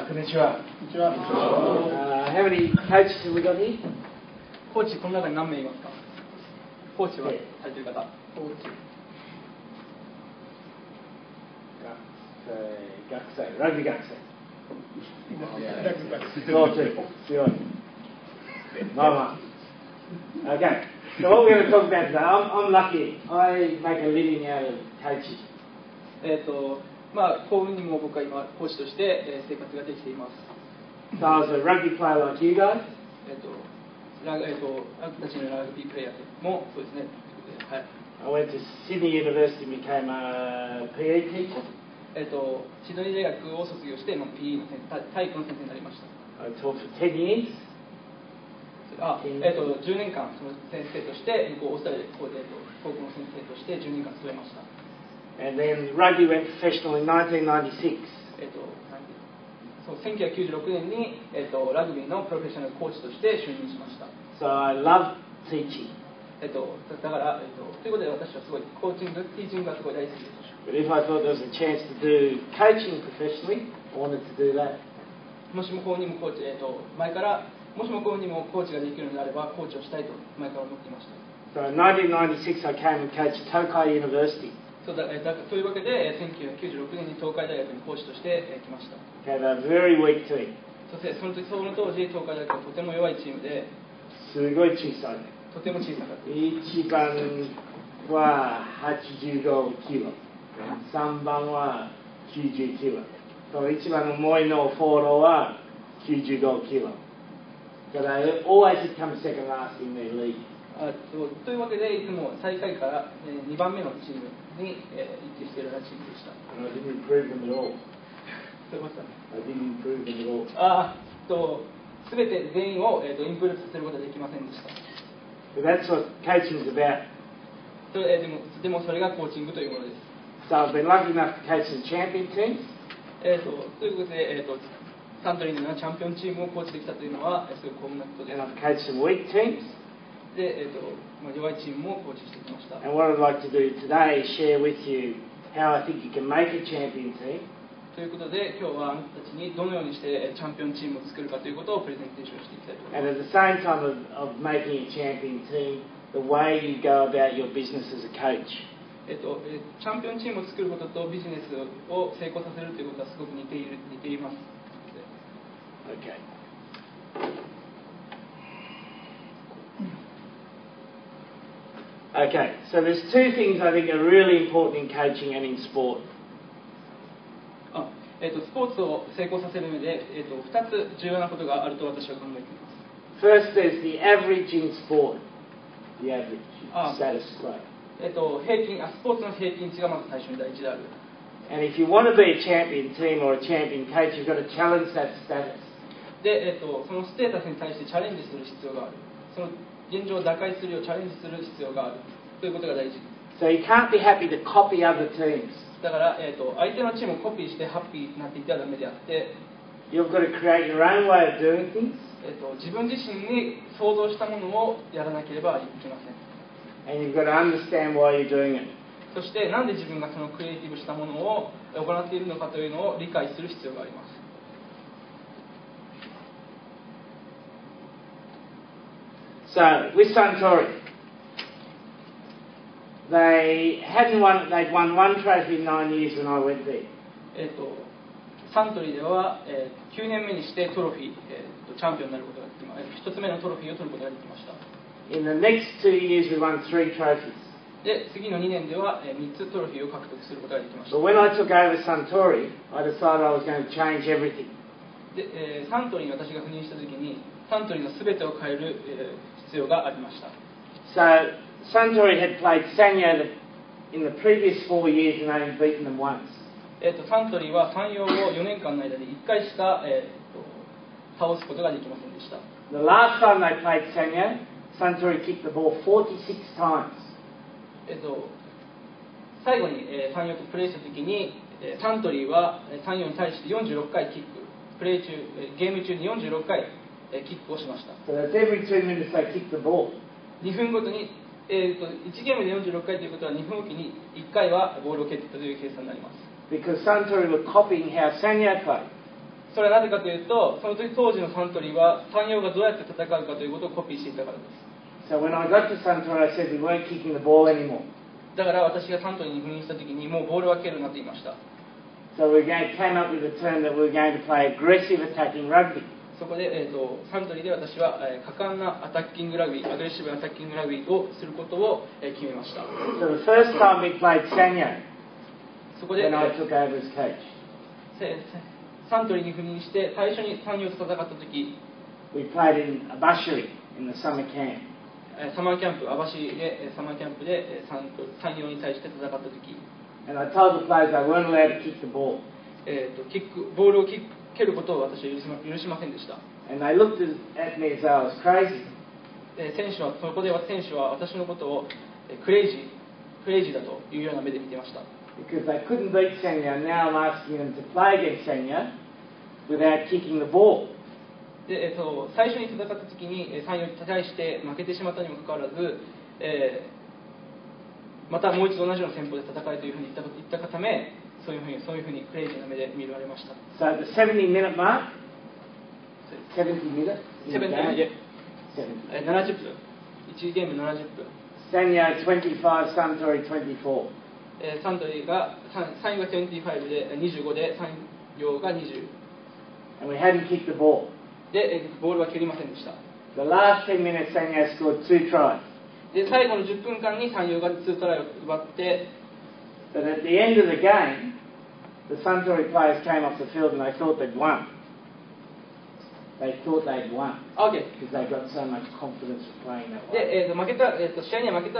こんにちは。How many coaches have we got here? コーチ、この中に何名いますか？コーチはされている方。コーチ。学生、ラグビー学生。強い。まあまあ。Okay. So what we're going to talk about today, I'm lucky. I make a living out of coaching. まあ、幸運にも僕は今、コーチとして、生活ができています。So I was a rugby player like you guys. 私たちのラグビープレイヤーもそうですね。はい。I went to Sydney University and became a PE teacher. シドニー大学を卒業して、PE の体育の先生になりました。I taught for 10 years. 10年間その先生としてオーストラリアで高校の先生として10年間勤めました。And then rugby went professional in 1996. そう1996年に、ラグビーのプロフェッショナルコーチとして就任しました。So I love teaching. だから、ということで私はすごいコーチング、ティーチングがすごい大好きです。But if I thought there was a chance to do coaching professionally, I wanted to do that. もしもこうにもコーチ、前からもしもこうにもコーチができるのであればコーチをしたいと前から思っていました。So in 1996 I came and coached Tokai University. というわけで、1996年に東海大学に講師として来ました。Had a very weak team. そしてその当時、東海大学はとても弱いチームで、すごい小さい。とても小さかった。1番は85キロ、3番は90キロ、1番のもう一のフォローは95キロ。So they always had come second last in their league. というわけで、いつも最下位から2番目のチームに位置しているようなチームでした。And I didn't improve them at all. どういうことだ？ I didn't improve them at all. すべて全員をインプルーブさせることはできませんでした。But that's what coaching is about. でもそれがコーチングというものです。So I've been lucky enough to coach some champion teams. ということで、サントリーのチャンピオンチームをコーチできたというのはすごく幸運なことです。And I've coached some weak teams. で、弱いチームもコーチしてきました。And what I'd like to do today is share with you how I think you can make a champion team. ということで、今日はあなたたちにどのようにしてチャンピオンチームを作るかということをプレゼンテーションしていきたいと思います。And at the same time of making a champion team, the way you go about your business as a coach. チャンピオンチームを作ることとビジネスを成功させるということはすごく似ています。Okay. Okay, so there's two things I think are really important in coaching and in sport. スポーツを成功させる上で、2つ重要なことがあると私は考えています。First, there's the average in sport. The average, status quo. スポーツの平均値がまず最初に第一である。And if you want to be a champion team or a champion coach, you've got to challenge that status. で、そのステータスに対してチャレンジする必要がある。その現状を打開するようチャレンジする必要があるということが大事。So you can't be happy to copy other teams. だから、相手のチームをコピーしてハッピーになっていってはダメであって、You've got to create your own way of doing things. 自分自身に想像したものをやらなければいけません。And you've got to understand why you're doing it. そして、なんで自分がそのクリエイティブしたものを行っているのかというのを理解する必要があります。So, with Suntory, they'd won one trophy in 9 years when I went there. サントリーでは、9年目にしてトロフィー、チャンピオンになることができました。1つ目のトロフィーを取ることができました。In the next 2 years, we won 3 trophies. で、次の2年では、3つトロフィーを獲得することができました。But when I took over Suntory, I decided I was going to change everything. で、サントリーに私が赴任したときに、サントリーのすべてを変える、必要がありました。So, Suntory had played Sanyo in the previous 4 years and only beaten them once. サントリーは山陽を4年間の間で1回しか、倒すことができませんでした。The last time they played Sanyo, Suntory kicked the ball 46 times. 最後に、山陽とプレーしたときに、サントリーは山陽に対して46回キック、ゲーム中に46回、キックをしました。So that's every 2 minutes they kicked the ball. 2分ごとに、1ゲームで46回ということは2分おきに1回はボールを蹴っていたという計算になります。Because Suntory were copying how Sanyo played. それはなぜかというと、その時当時のサントリーは山陽がどうやって戦うかということをコピーしていたからです。 So when I got to Suntory, I said we weren't kicking the ball anymore. だから私がサントリーに赴任した時にもうボールは蹴るなと言いました。 So came up with a term that we were going to play aggressive attacking rugby. そこで、サントリーで私は、果敢なアタッキングラグビー、アグレッシブアタッキングラグビーをすることを、決めました。 So the first time we played Sanyo, そこで、 when I took over as coach, サントリーに赴任して最初に山陽と戦った時、 we played in Abashiri in the summer camp. サマーキャンプ、網走でサマーキャンプで山陽に対して戦った時、 And I told the players they weren't allowed to kick the ball. ボールを蹴ることを私は許しませんでした。 And they looked at me as though I was crazy. そこで選手は私のことをクレイジーだというような目で見ていました。 Because they couldn't beat Sanyo, now I'm asking them to play against Sanyo without kicking the ball. で最初に戦った時に山陽に対して負けてしまったにもかかわらず、またもう一度同じような戦法で戦いというふうに言ったがため、そういうふうにクレイジーな目で見られました。 So at the 70-minute mark, 70 minutes? 70分、1ゲーム70分。 Sanyo 25, Suntory 24. サントリーが山陽が25で25で山陽が20 And we hadn't kicked the ball. で、ボールは蹴りませんでした。 The last 10 minutes, Sanyo scored 2 tries. で最後の10分間に山陽が2トライを奪って、 But at the end of the game, the Suntory players came off the field and they thought they'd won. They thought they'd won because they got so much confidence of playing that way. で、試合には負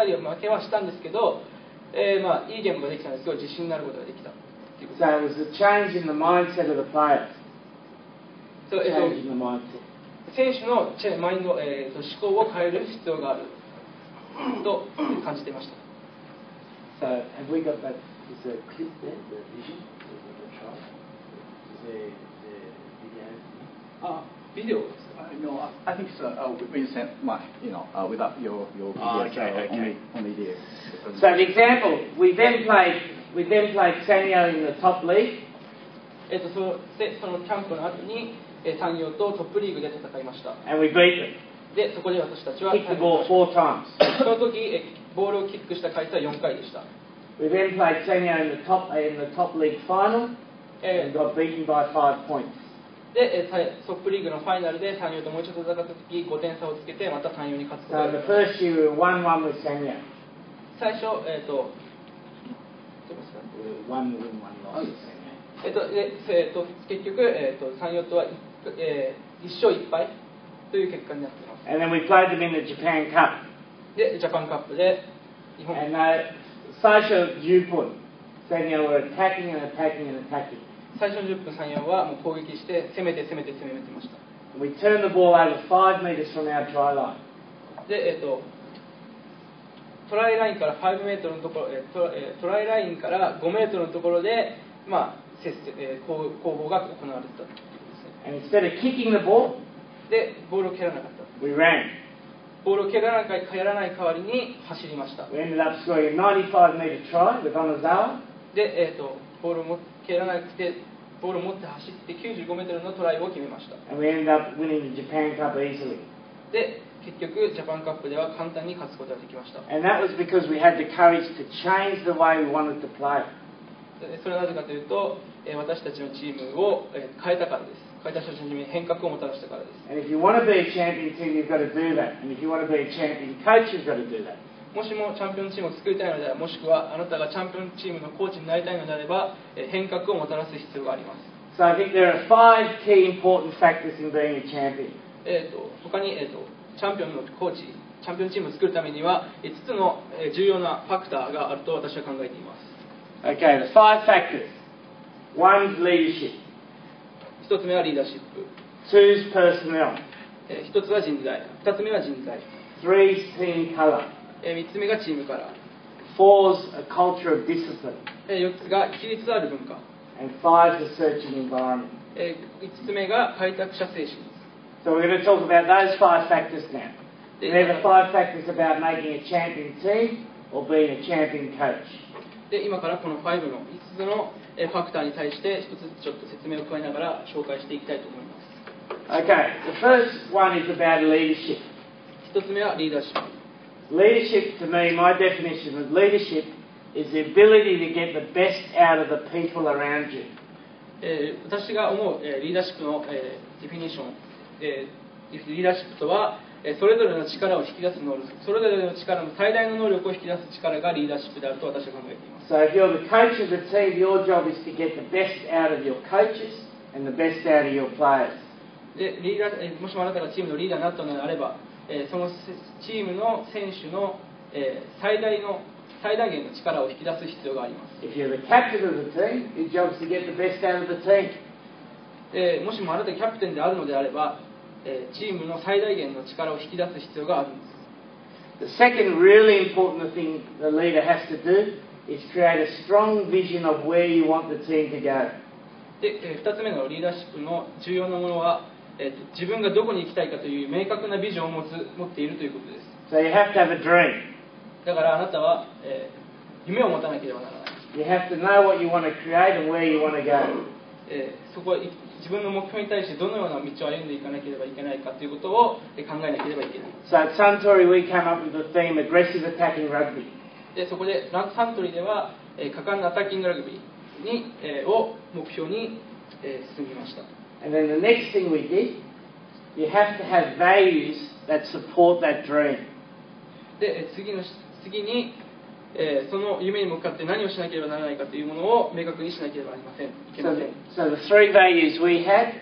けはしたんですけど、いいゲームができたんですけど、自信になることができた。 So it was a change in the mindset of the players. Change in the mindset. 選手のマインド、思考を変える必要があると感じていました。 So have we got that? Is there a clip there? The vision? Of the trial? Is there video? ビデオですか？ No, I think so. We sent my, without your video, okay. only the. So the example, we then played Sanyo in the top league. そのキャンプの後に山陽とトップリーグで戦いました。 And we beat them. でそこで私たちは Kicked the ball 4 times. その時ボールをキックした回数は4回でした。 We then played Sanyo in the top league final and got beaten by 5 points. でトップリーグのファイナルで山陽ともう一度戦った時5点差をつけてまた山陽に勝つこと So が in で the きました。 first year we were 1-1 with Sanyo. 最初1 win, 1 loss with Sanyo. 結局山陽とは1勝1敗という結果になっています。 And then we played them in the Japan Cup. でジャパンカップで日本 And最初10分 Sanyo were attacking and attacking and attacking. 最初の10分山陽はもう攻撃して攻めてました。 We turned the ball over 5 meters from our try line. でトライラインから5メートルのところ、トライラインから5メートルのところで攻防が行われてたということですね。 And instead of kicking the ball, でボールを蹴らなかった。 we ran. ボールを蹴らない代わりに走りました。 We ended up scoring a 95-meter try with Onozawa. で、ボールを蹴らなくてボールを持って走って95メートルのトライを決めました。 And we ended up winning the Japan Cup easily. で結局ジャパンカップでは簡単に勝つことができました。 And that was because we had the courage to change the way we wanted to play. それはなぜかというと、私たちのチームを変えたからです。変えた人たちに変革をもたらしたからです。 And if you want to be a champion team, you've got to do that. And if you want to be a champion coach, you've got to do that. もしもチャンピオンチームを作りたいのであれば、もしくはあなたがチャンピオンチームのコーチになりたいのであれば、変革をもたらす必要があります。 So I think there are 5 key important factors in being a champion. 他に、チャンピオンのコーチ、チャンピオンチームを作るためには5つの重要なファクターがあると私は考えています。 Okay, the 5 factors. 1's leadership. 1つ目はリーダーシップ。 2's personnel. 1つは人材。2つ目は人材。 3's team colour. 3つ目がチームカラー。 4's a culture of discipline. 4つが規律ある文化。 And 5's a searching environment. 5つ目が開拓者精神。 So we're going to talk about those 5 factors now. They're the 5 factors about making a champion team or being a champion coach. で今からこの5の5つのファクターに対して一つずつちょっと説明を加えながら紹介していきたいと思います。Okay, the first one is about leadership. 一つ目はリーダーシップ。Leadership, to me, my definition of leadership is the ability to get the best out of the people around you. 私が思う、リーダーシップの、ディフィニッション、リーダーシップとは、それぞれの力を引き出す能力、それぞれの力の最大の能力を引き出す力がリーダーシップであると私は考えています。So if you're the coach of the team, your job is to get the best out of your coaches and the best out of your players. でリーダーもしもあなたがチームのリーダーになったのであれば、そのチームの選手の、最大限の力を引き出す必要があります。If you're the captain of the team, your job is to get the best out of the team. もしもあなたがキャプテンであるのであれば、チームの最大限の力を引き出す必要があるんです。The second really important thing the leader has to do is create a strong vision of where you want the team to go. で、2つ目のリーダーシップの重要なものは、自分がどこに行きたいかという明確なビジョンを持っているということです。So you have to have a dream. だからあなたは、夢を持たなければならない。You have to know what you want to create and where you want to go. そこは自分の目標に対してどのような道を歩んでいかなければいけないかということを考えなければいけない。So at Suntory we came up with the theme aggressive attacking rugby. でそこでサントリーでは、果敢なアタッキングラグビーに、を目標に、進みました。And then the next thing we did, you have to have values that support that dream. で次に、その夢に向かって何をしなければならないかというものを明確にしなければいけません。So the three values we had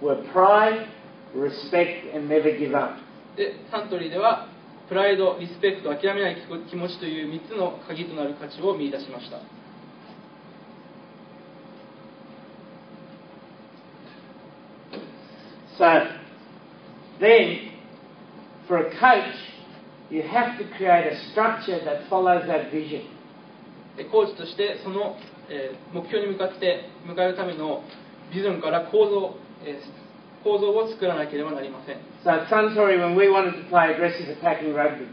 were pride, respect, and never give up. でサントリーではプライド、リスペクト、諦めない気持ちという3つの鍵となる価値を見出しました。So then, for a coach, you have to create a structure that follows that vision. コーチとしてその、目標に向かうためのビジョンから構造を作らなければなりません。So at Suntory, when we wanted to play aggressive attacking rugby,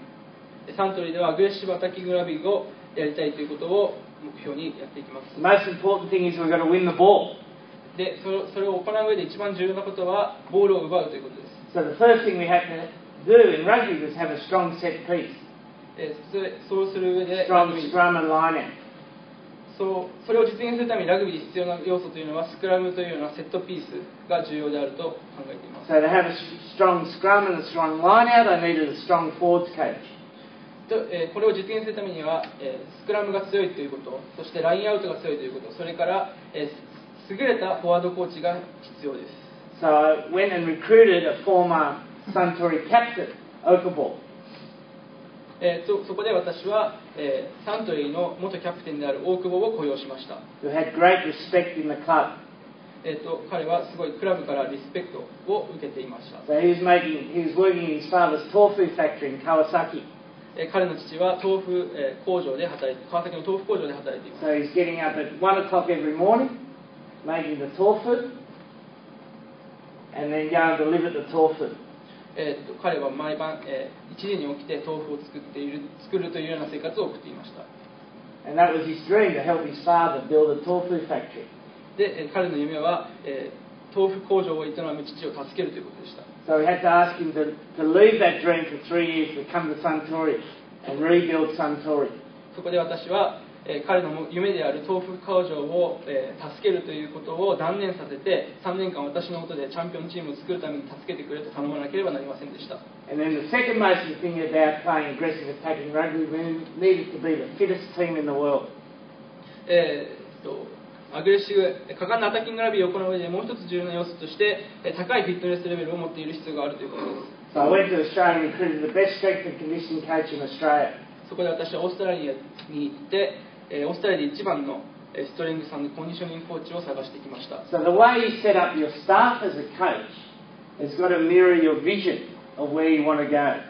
サントリーではアグレッシブアタッキングラグビーをやりたいということを目標にやっていきます。the most important thing is we've got to win the ball. でそれを行う上で一番重要なことはボールを奪うということです。So the first thing we had to do in rugby was have a strong set piece. そうする上で Strong scrum and line out. それを実現するためにラグビーで必要な要素というのはスクラムというようなセットピースが重要であると考えています。So to have a strong scrum and a strong line out, I needed a strong forwards coach. これを実現するためには、スクラムが強いということ、そしてラインアウトが強いということ、それから、優れたフォワードコーチが必要です。So I went and recruited a former Suntory captain, Okafor. そこで私は、サントリーの元キャプテンである大久保を雇用しました。Who had great respect in the club. 彼はすごいクラブからリスペクトを受けていました。So he was working in his father's tofu factory in Kawasaki. 彼の父は川崎の豆腐工場で働いています。So he's getting up at 1 o'clock every morning, making the tofu, and then going to deliver the tofu. 彼は毎晩、1時に起きて豆腐を作るというような生活を送っていました。And that was his dream, to help his father build a tofu factory. で、彼の夢は、豆腐工場を営む父を助けるということでした。So we had to ask him to leave that dream for 3 years to come to Suntory and rebuild Suntory. そこで私は、彼の夢である豆腐工場を、助けるということを断念させて、3年間私の下でチャンピオンチームを作るために助けてくれと頼まなければなりませんでした。And then the second most thing about playing aggressive attacking rugby, we needed to be the fittest team in the world. アグレッシブ、果敢なアタッキングラグビーを行う上でもう一つ重要な要素として、高いフィットネスレベルを持っている必要があるということです。So I went to Australia and recruited the best strength and conditioning coach in Australia. そこで私はオーストラリアに行って、オーストラリアで一番のストレングス&コンディショニングコーチを探してきました。So the way you set up your staff as a coach has got to mirror your vision of where you want to go.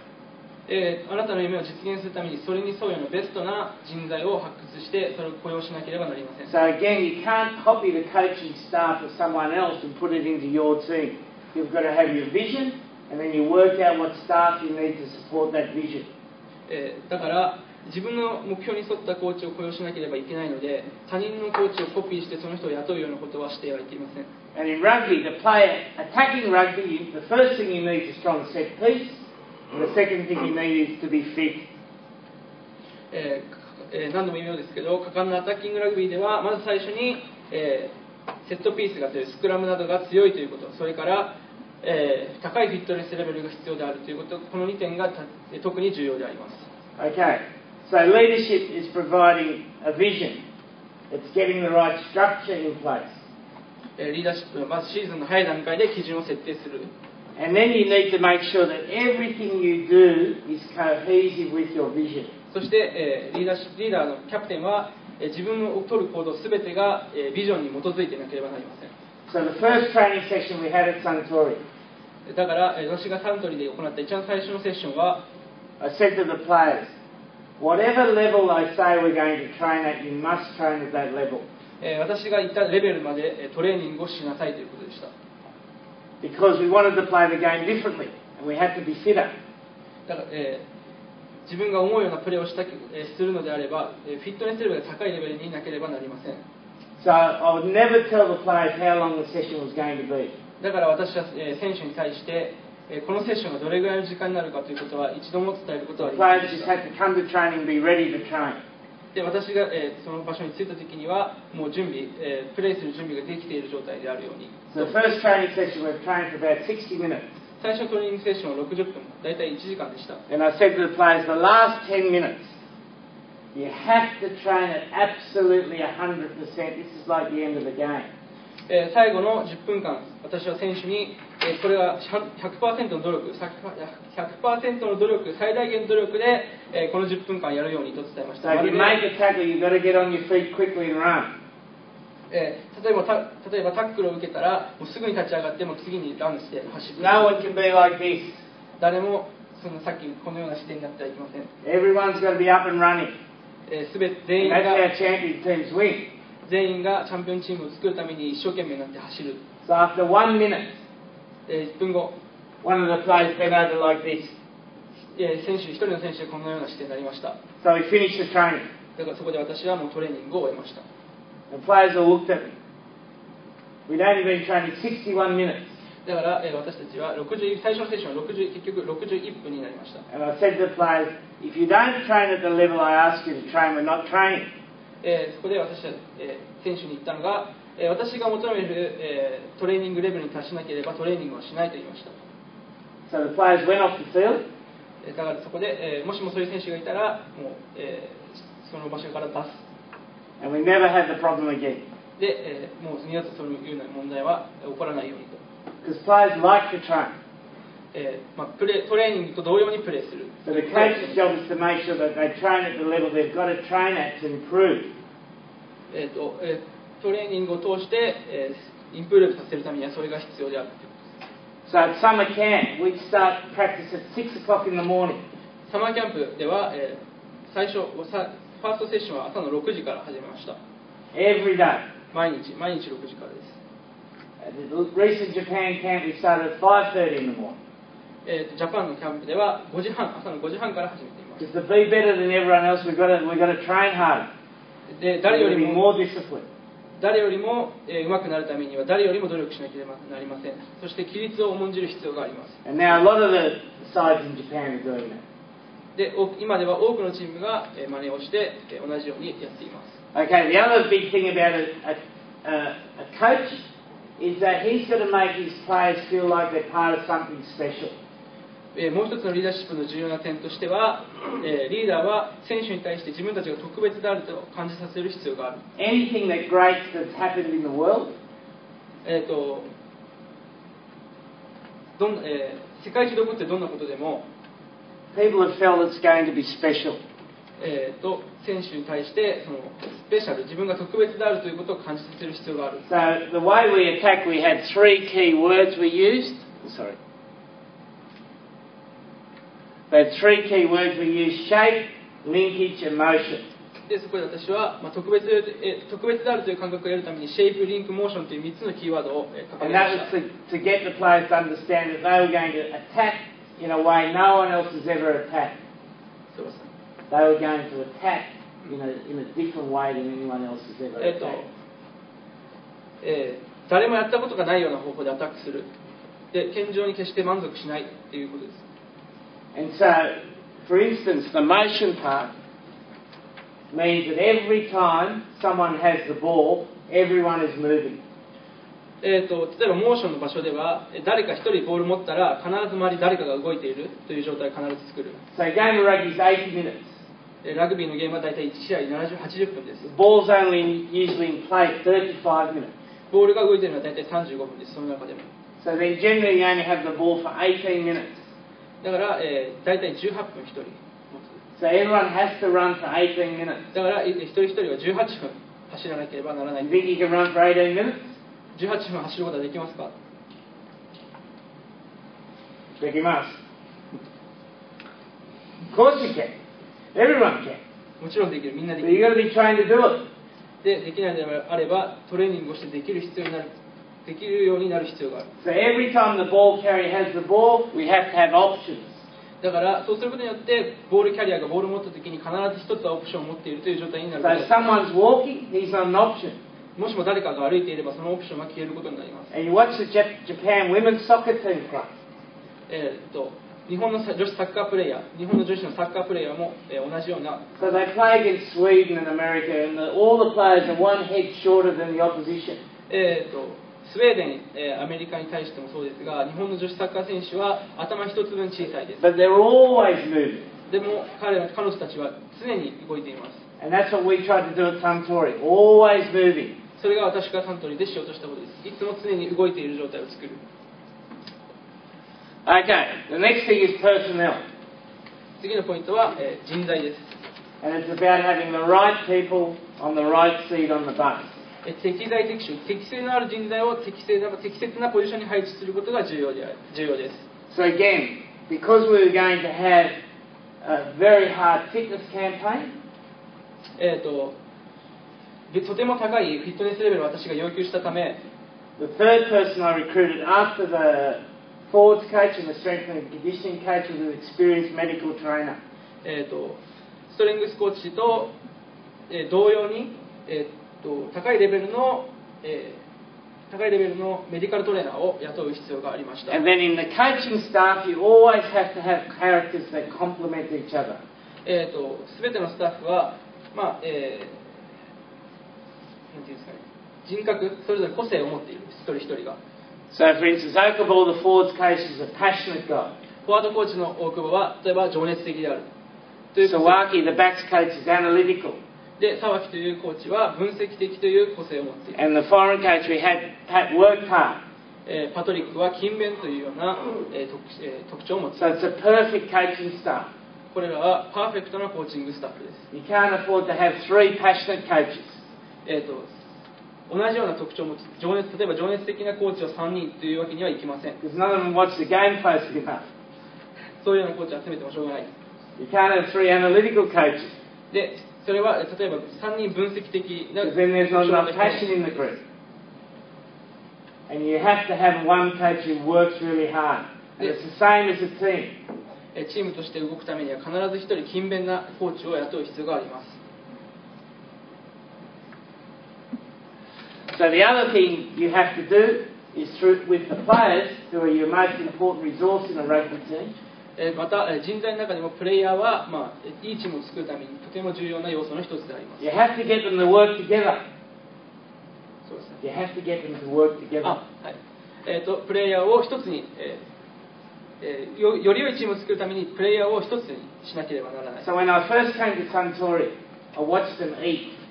あなたの夢を実現するためにそれに沿うようなベストな人材を発掘してそれを雇用しなければなりません。So again, you can't copy the coaching staff of someone else and put it into your team. You've got to have your vision and then you work out what staff you need to support that vision. だから自分の目標に沿ったコーチを雇用しなければいけないので、他人のコーチをコピーしてその人を雇うようなことはしてはいけません。And in rugby, to play attacking rugby, the first thing you need is a strong set piece, and the second thing you need is to be fit. 何度も言うようですけど、果敢なアタッキングラグビーではまず最初に、セットピースが強い、スクラムなどが強いということ、それから、高いフィットネスレベルが必要であるということ、この2点が特に重要であります。Okay, so leadership is providing a vision. It's getting the right structure in place. リーダーシップはまずシーズンの早い段階で基準を設定する。And then you need to make sure that everything you do is cohesive with your vision. そして、リーダーのキャプテンは、自分の取る行動すべてが、ビジョンに基づいていなければなりません。So the first training session we had at Suntory, だから、私がサントリーで行った一番最初のセッションは、I said to the players, whatever level I say we're going to train at, you must train at that level. 私が言ったレベルまでトレーニングをしなさいということでした。Because we wanted to play the game differently, and we had to be fitter. だから、自分が思うようなプレーをするのであれば、フィットネスレベルが高いレベルにいなければなりません。So I would never tell the players how long the session was going to be. だから私は、選手に対して、このセッションがどれぐらいの時間になるかということは一度も伝えることは The ありませ players んで just した。 had to come to training and be ready to train. で、私が、その場所に着いた時にはもう準備、プレーする準備ができている状態であるように。So the first training session we've trained for about 60 minutes. 最初のトレーニングセッションは60分、大体1時間でした。And I said to the players, the last 10 minutes, you have to train it absolutely 100%. This is like the end of the game. 最後の10分間、私は選手に、これは 100% の努力、100% の努力、最大限の努力で、この10分間やるようにと伝えました。 So if you make a tackle, you've got to get on your feet quickly and run. 例えばタックルを受けたら、もうすぐに立ち上がっても次にランして走る。 No one can be like this. 誰もさっきこのような視点になってはいけません。 Everyone's got to be up and running. 全員 And が that's how champion teams win. 全員がチャンピオンチームを作るために一生懸命になって走る。 So after 1 minute, 1分後、 one of the players bent over like this. 一人の選手がこのような視点になりました。 So we finished the training. だからそこで私はもうトレーニングを終えました。 The players all looked at me. We'd only been training 61 minutes. だから、私たちは最初のセッションは結局61分になりました。 And I said to the players, if you don't train at the level I ask you to train, we're not training. そこで私は、選手に言ったのが、私が求める、トレーニングレベルに達しなければトレーニングはしないと言いました。 So the players went off the field. だからそこで、もしもそういう選手がいたらもう、その場所から出す。 And we never had the problem again. で、もう二度とそういうような問題は起こらないようにと。 Because players like to train. トレーニングと同様にプレーする。 So the coach's job is to make sure that they train at the level they've got to train at to improve. トレーニングを通して、インプルーブさせるためにはそれが必要であるということです。 So at summer camp, we'd start practice at 6 o'clock in the morning. サマーキャンプでは、最初ファーストセッションは朝の6時から始めました。 Every day. 毎日6時からです。 At the recent Japan camp, we started at 5:30 in the morning. ジャパンのキャンプでは朝の5時半から始めています。 Just to be better than everyone else, we've got to train harder. で誰より Be も more disciplined. 上手くなるためには誰よりも努力しなければなりません。そして規律を重んじる必要があります。 And now a lot of the sides in Japan are doing that. で今では多くのチームが真似をして同じようにやっています。 Okay, the other big thing about a coach is that he's got to make his players feel like they're part of something special. もう一つのリーダーシップの重要な点としては、リーダーは選手に対して自分たちが特別であると感じさせる必要がある。 Anything that great that's happened in the world, 世界中で起こってどんなことでも、 people have felt it's going to be special. 選手に対してそのスペシャル、自分が特別であるということを感じさせる必要がある。 So the way we attack, we had 3 key words we used. Sorry. We had 3 key words we used: shape, linkage, and motion. でそこで私は、特別であるという感覚を得るためにシェイプ、リンク、モーションという3つのキーワードを掲 And げま that し was た。 to get the players to understand that they were going to attack in a way no one else has ever attacked. they were going to attack in a different way than anyone else has ever attacked. 誰もやったことがないような方法でアタックする。で、健常に決して満足しないということです。And so, for instance, the motion part means that every time someone has the ball, everyone is moving. 例えばモーションの場所では誰か一人ボール持ったら必ず周り誰かが動いているという状態を必ず作る。So a game of rugby is 80 minutes. ラグビーのゲームは大体1試合80分です。The ball's only usually in play 35 minutes. ボールが動いているのは大体35分です。その中でも。So then generally you only have the ball for 18 minutes. だから、大体18分1人持つ。So everyone has to run for 18 minutes. だから一人一人は18分走らなければならない。You think you can run for 18 minutes? 18分走ることはできますか？できます。Of course you can. Everyone can. もちろんできる。みんなでき But る。 you've got to be trained to do it. で、できないのであればトレーニングをしてできるようになる必要がある。So every time the ball carrier has the ball, we have to have options. だからそうすることによってボールキャリアがボールを持った時に必ず一つはオプションを持っているという状態になる。 So if someone's walking, he's not an option. もしも誰かが歩いていればそのオプションが消えることになります。 And you watch the Japan women's soccer team play. 日本の女子サッカープレイヤー、日本の女子のサッカープレイヤーも、同じような。 So they play against Sweden and America, and all the players are one head shorter than the opposition. スウェーデン、アメリカに対してもそうですが、日本の女子サッカー選手は頭一つ分小さいです。 But they're always moving. でも彼女たちは常に動いています。 And that's what we try to do at Suntory. Always moving. それが私がサントリーでしようとしたことです。いつも常に動いている状態を作る。Okay, the next thing is personnel. 次のポイントは、人材です。 And it's about having the right people on the right seat on the bus. 適材適所、適性のある人材を適切なポジションに配置することが重要です。 So again, because we were going to have a very hard fitness campaign, とても高いフィットネスレベルを私が要求したため、 the third person I recruited after the forwards coach and the strength and conditioning coach was an experienced medical trainer. ストレングスコーチと、同様に、高いレベルのメディカルトレーナーを雇う必要がありました。 And then in the coaching staff, you always have to have characters that complement each other. すべてのスタッフは、なんていうんですかね、人格、それぞれ個性を持っている、一人一人が。 So, for instance, Okafor, the forwards coach, is a passionate guy. フォワードコーチの大久保は、例えば情熱的である。Sawaki, the backs coach, is analytical. で、沢木というコーチは分析的という個性を持っている。 And the foreign coach we had worked hard. パトリックは勤勉というような、特徴を持ってい So る。 it's a perfect coaching staff. これらはパーフェクトなコーチングスタッフです。 You can't afford to have 3 passionate coaches. 同じような特徴を持つ例えば情熱的なコーチを3人というわけにはいきません。 Because none of them watch the game closely enough. そういうようなコーチを集めてもしょうがない。 You can't have 3 analytical coaches. で、それは例えば3人分析的な Because then there's not enough passion in the group. And you have to have one coach who works really hard. And it's the same as a team. チームとして動くためには必ず一人勤勉なコーチを雇う必要があります。 So the other thing you have to do is with the players, who are your most important resource in a rugby team. また人材の中でもプレイヤーは、いいチームを作るためにとても重要な要素の一つであります。 You have to get them to work together. そうですね。 You have to get them to work together. はい。プレイヤーを一つに、より良いチームを作るためにプレイヤーを一つにしなければならない。 So when I first came to Suntory, I watched them eat.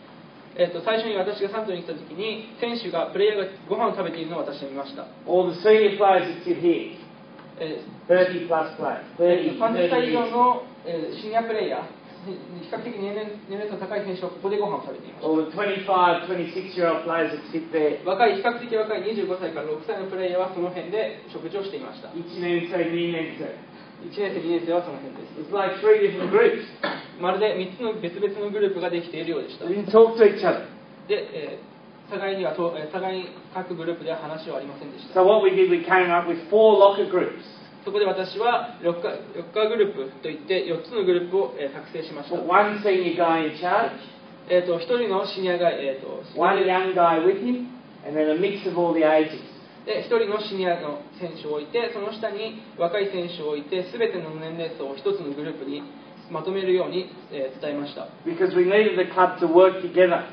最初に私がサントリーに来た時に選手がプレイヤーがご飯を食べているのを私は見ました。 All the senior players that sit here, 30 plus players, 30, 30歳以上 years. のシニアプレイヤー、比較的年齢層の高い選手はここでご飯を食べていました。 All the 25, 26-year-old players that sit there. 比較的若い25歳から6歳のプレイヤーはその辺で食事をしていました。1 1年生、2年生. 年生、2年生はその辺です。 It's like 3 different groups. まるで3つの別々のグループができているようでした。 They didn't talk to each other. で、互いに各グループでは話はありませんでした。 So what we did, we came up with 4 locker groups. そこで私はロッカーグループといって4つのグループを作成しました。Put one senior guy in charge, 1人のシニアが、one young guy with him, and then a mix of all the ages. で1人のシニアの選手を置いて、その下に若い選手を置いて、すべての年齢層を1つのグループにまとめるように、伝えました。Because we needed the club to work together.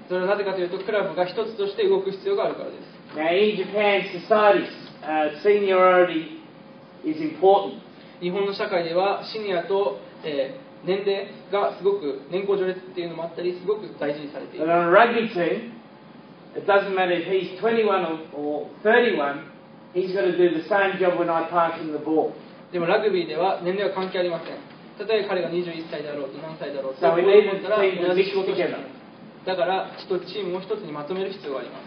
それはなぜかというと、クラブが一つとして動く必要があるからです。Now, in Japan's societies, seniority is important. 日本の社会ではシニアと、年齢がすごく年功序列っていうのもあったり、すごく大事にされてい But る。 on a rugby team, it doesn't matter if he's 21 or 31, he's got to do the same job when I pass him the ball. でもラグビーでは年齢は関係ありません。たとえ彼が21歳だろうと何歳だろうと、 So we ボールを持ったら need the team to 同じ mix 仕事をしている。 together. だからチームを一つにまとめる必要があります。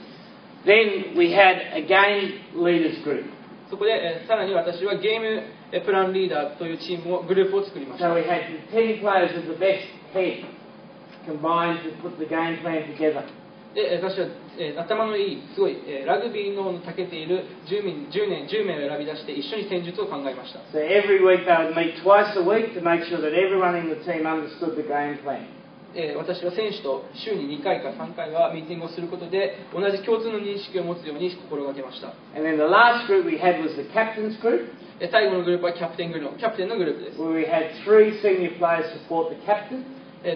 Then we had a game leaders group. そこで、さらに私はゲームプランリーダーというチームをグループを作りました。 So we had 10 players with the best head combined to put the game plan together. で私は、頭のいい、すごい、ラグビー脳の長けている10名を選び出して一緒に戦術を考えました。 So every week they would meet twice a week to make sure that everyone in the team understood the game plan. 私は選手と週に2回か3回はミーティングをすることで同じ共通の認識を持つように心がけました。 And then the last group we had was the captain's group, 最後のグループはキャプテンのグループです。 where we had 3 senior players support the captain. キャ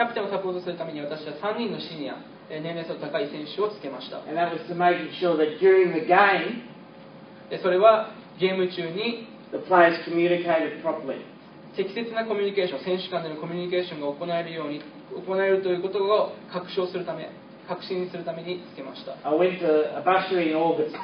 プテンをサポートするために私は3人のシニア、年齢層の高い選手をつけました。 And that was to making sure that during the game, それはゲーム中に the players communicated properly. 適切なコミュニケーション、選手間でのコミュニケーションが行えるということを確信するためにつけました。 I went to Abashiri in August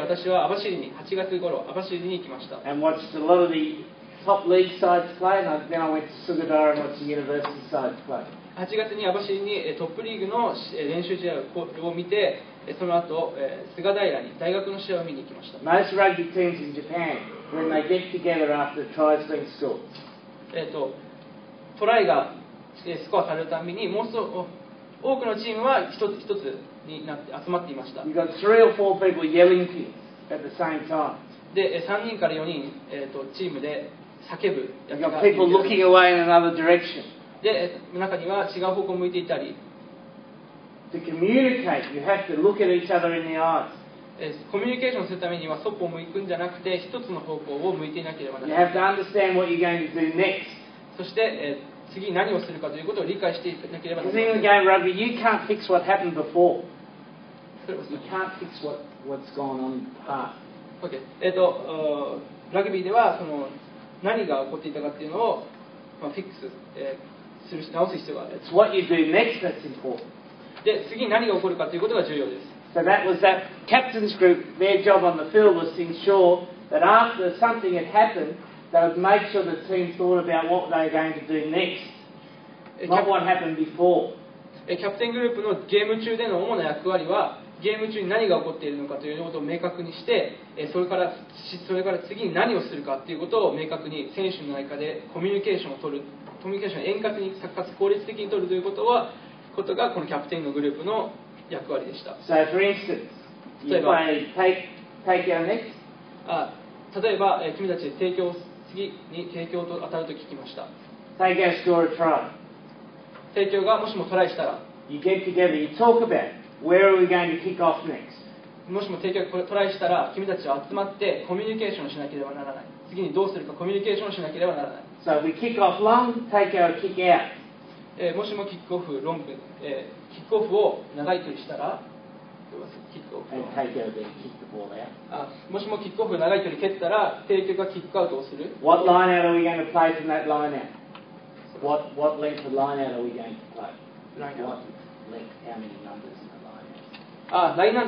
私は8月頃網走に行きました。 and watched a lot of the top league sides play, and then I went to Sugadara and watched the university sides play. 8月に網走にトップリーグの練習試合を見て、その後菅平に大学の試合を見に行きました。 Most rugby teams in Japan, when they get together after a try's been scored, トライがスコアされるたびに多くのチームは一つになって集まっていました。 you've got 3 or 4 people yelling to you at the same time. で3人から4人、チームで叫ぶや You've つが got people looking away in another direction. で中には違う方向を向いていたり、 To communicate, you have to look at each other in the eyes. コミュニケーションするためにはそっぽを向くんじゃなくて一つの方向を向いていなければな You らない。 have to understand what you're going to do next. そして、次何をするかということを理解していなければな Because ら in ない the game of rugby, you can't fix what happened before. それは You can't fix what's gone on in the past. OK ラグビーでは何が起こっていたかっていうのを、フィックス、直す必要がある。 It's what you do next that's important. で次何が起こるかということが重要です。 So that was that captain's group. Their job on the field was to ensure that after something had happened, they would make sure the team thought about what they were going to do next, not what happened before. キャプテングループのゲーム中での主な役割は、ゲーム中に何が起こっているのかということを明確にして、それから次に何をするかということを明確に選手の中でコミュニケーションを取る、コミュニケーションを円滑にかつ効率的に取るということがこのキャプテンのグループの役割でした。 So, for instance, you play takeout next. 例えば、君たち次に提供と当たると聞きました。 Takeout score a try. 提供がもしもトライしたら、 You get together, you talk about where are we going to kick off next. もしも提供がトライしたら、君たちは集まってコミュニケーションをしなければならない。次にどうするかコミュニケーションをしなければならない。 So if we kick off long, takeout kick out. もしもキックオフロング、キックオフを長い距離したら、キックオフ And takeout then kick the ball out. もしもキックオフ長い距離蹴ったら、提供がキックアウトをする。What line out are we going to play from that line out? What length of line out are we going to play? Line What out. length? How many numbers in the line out? ライン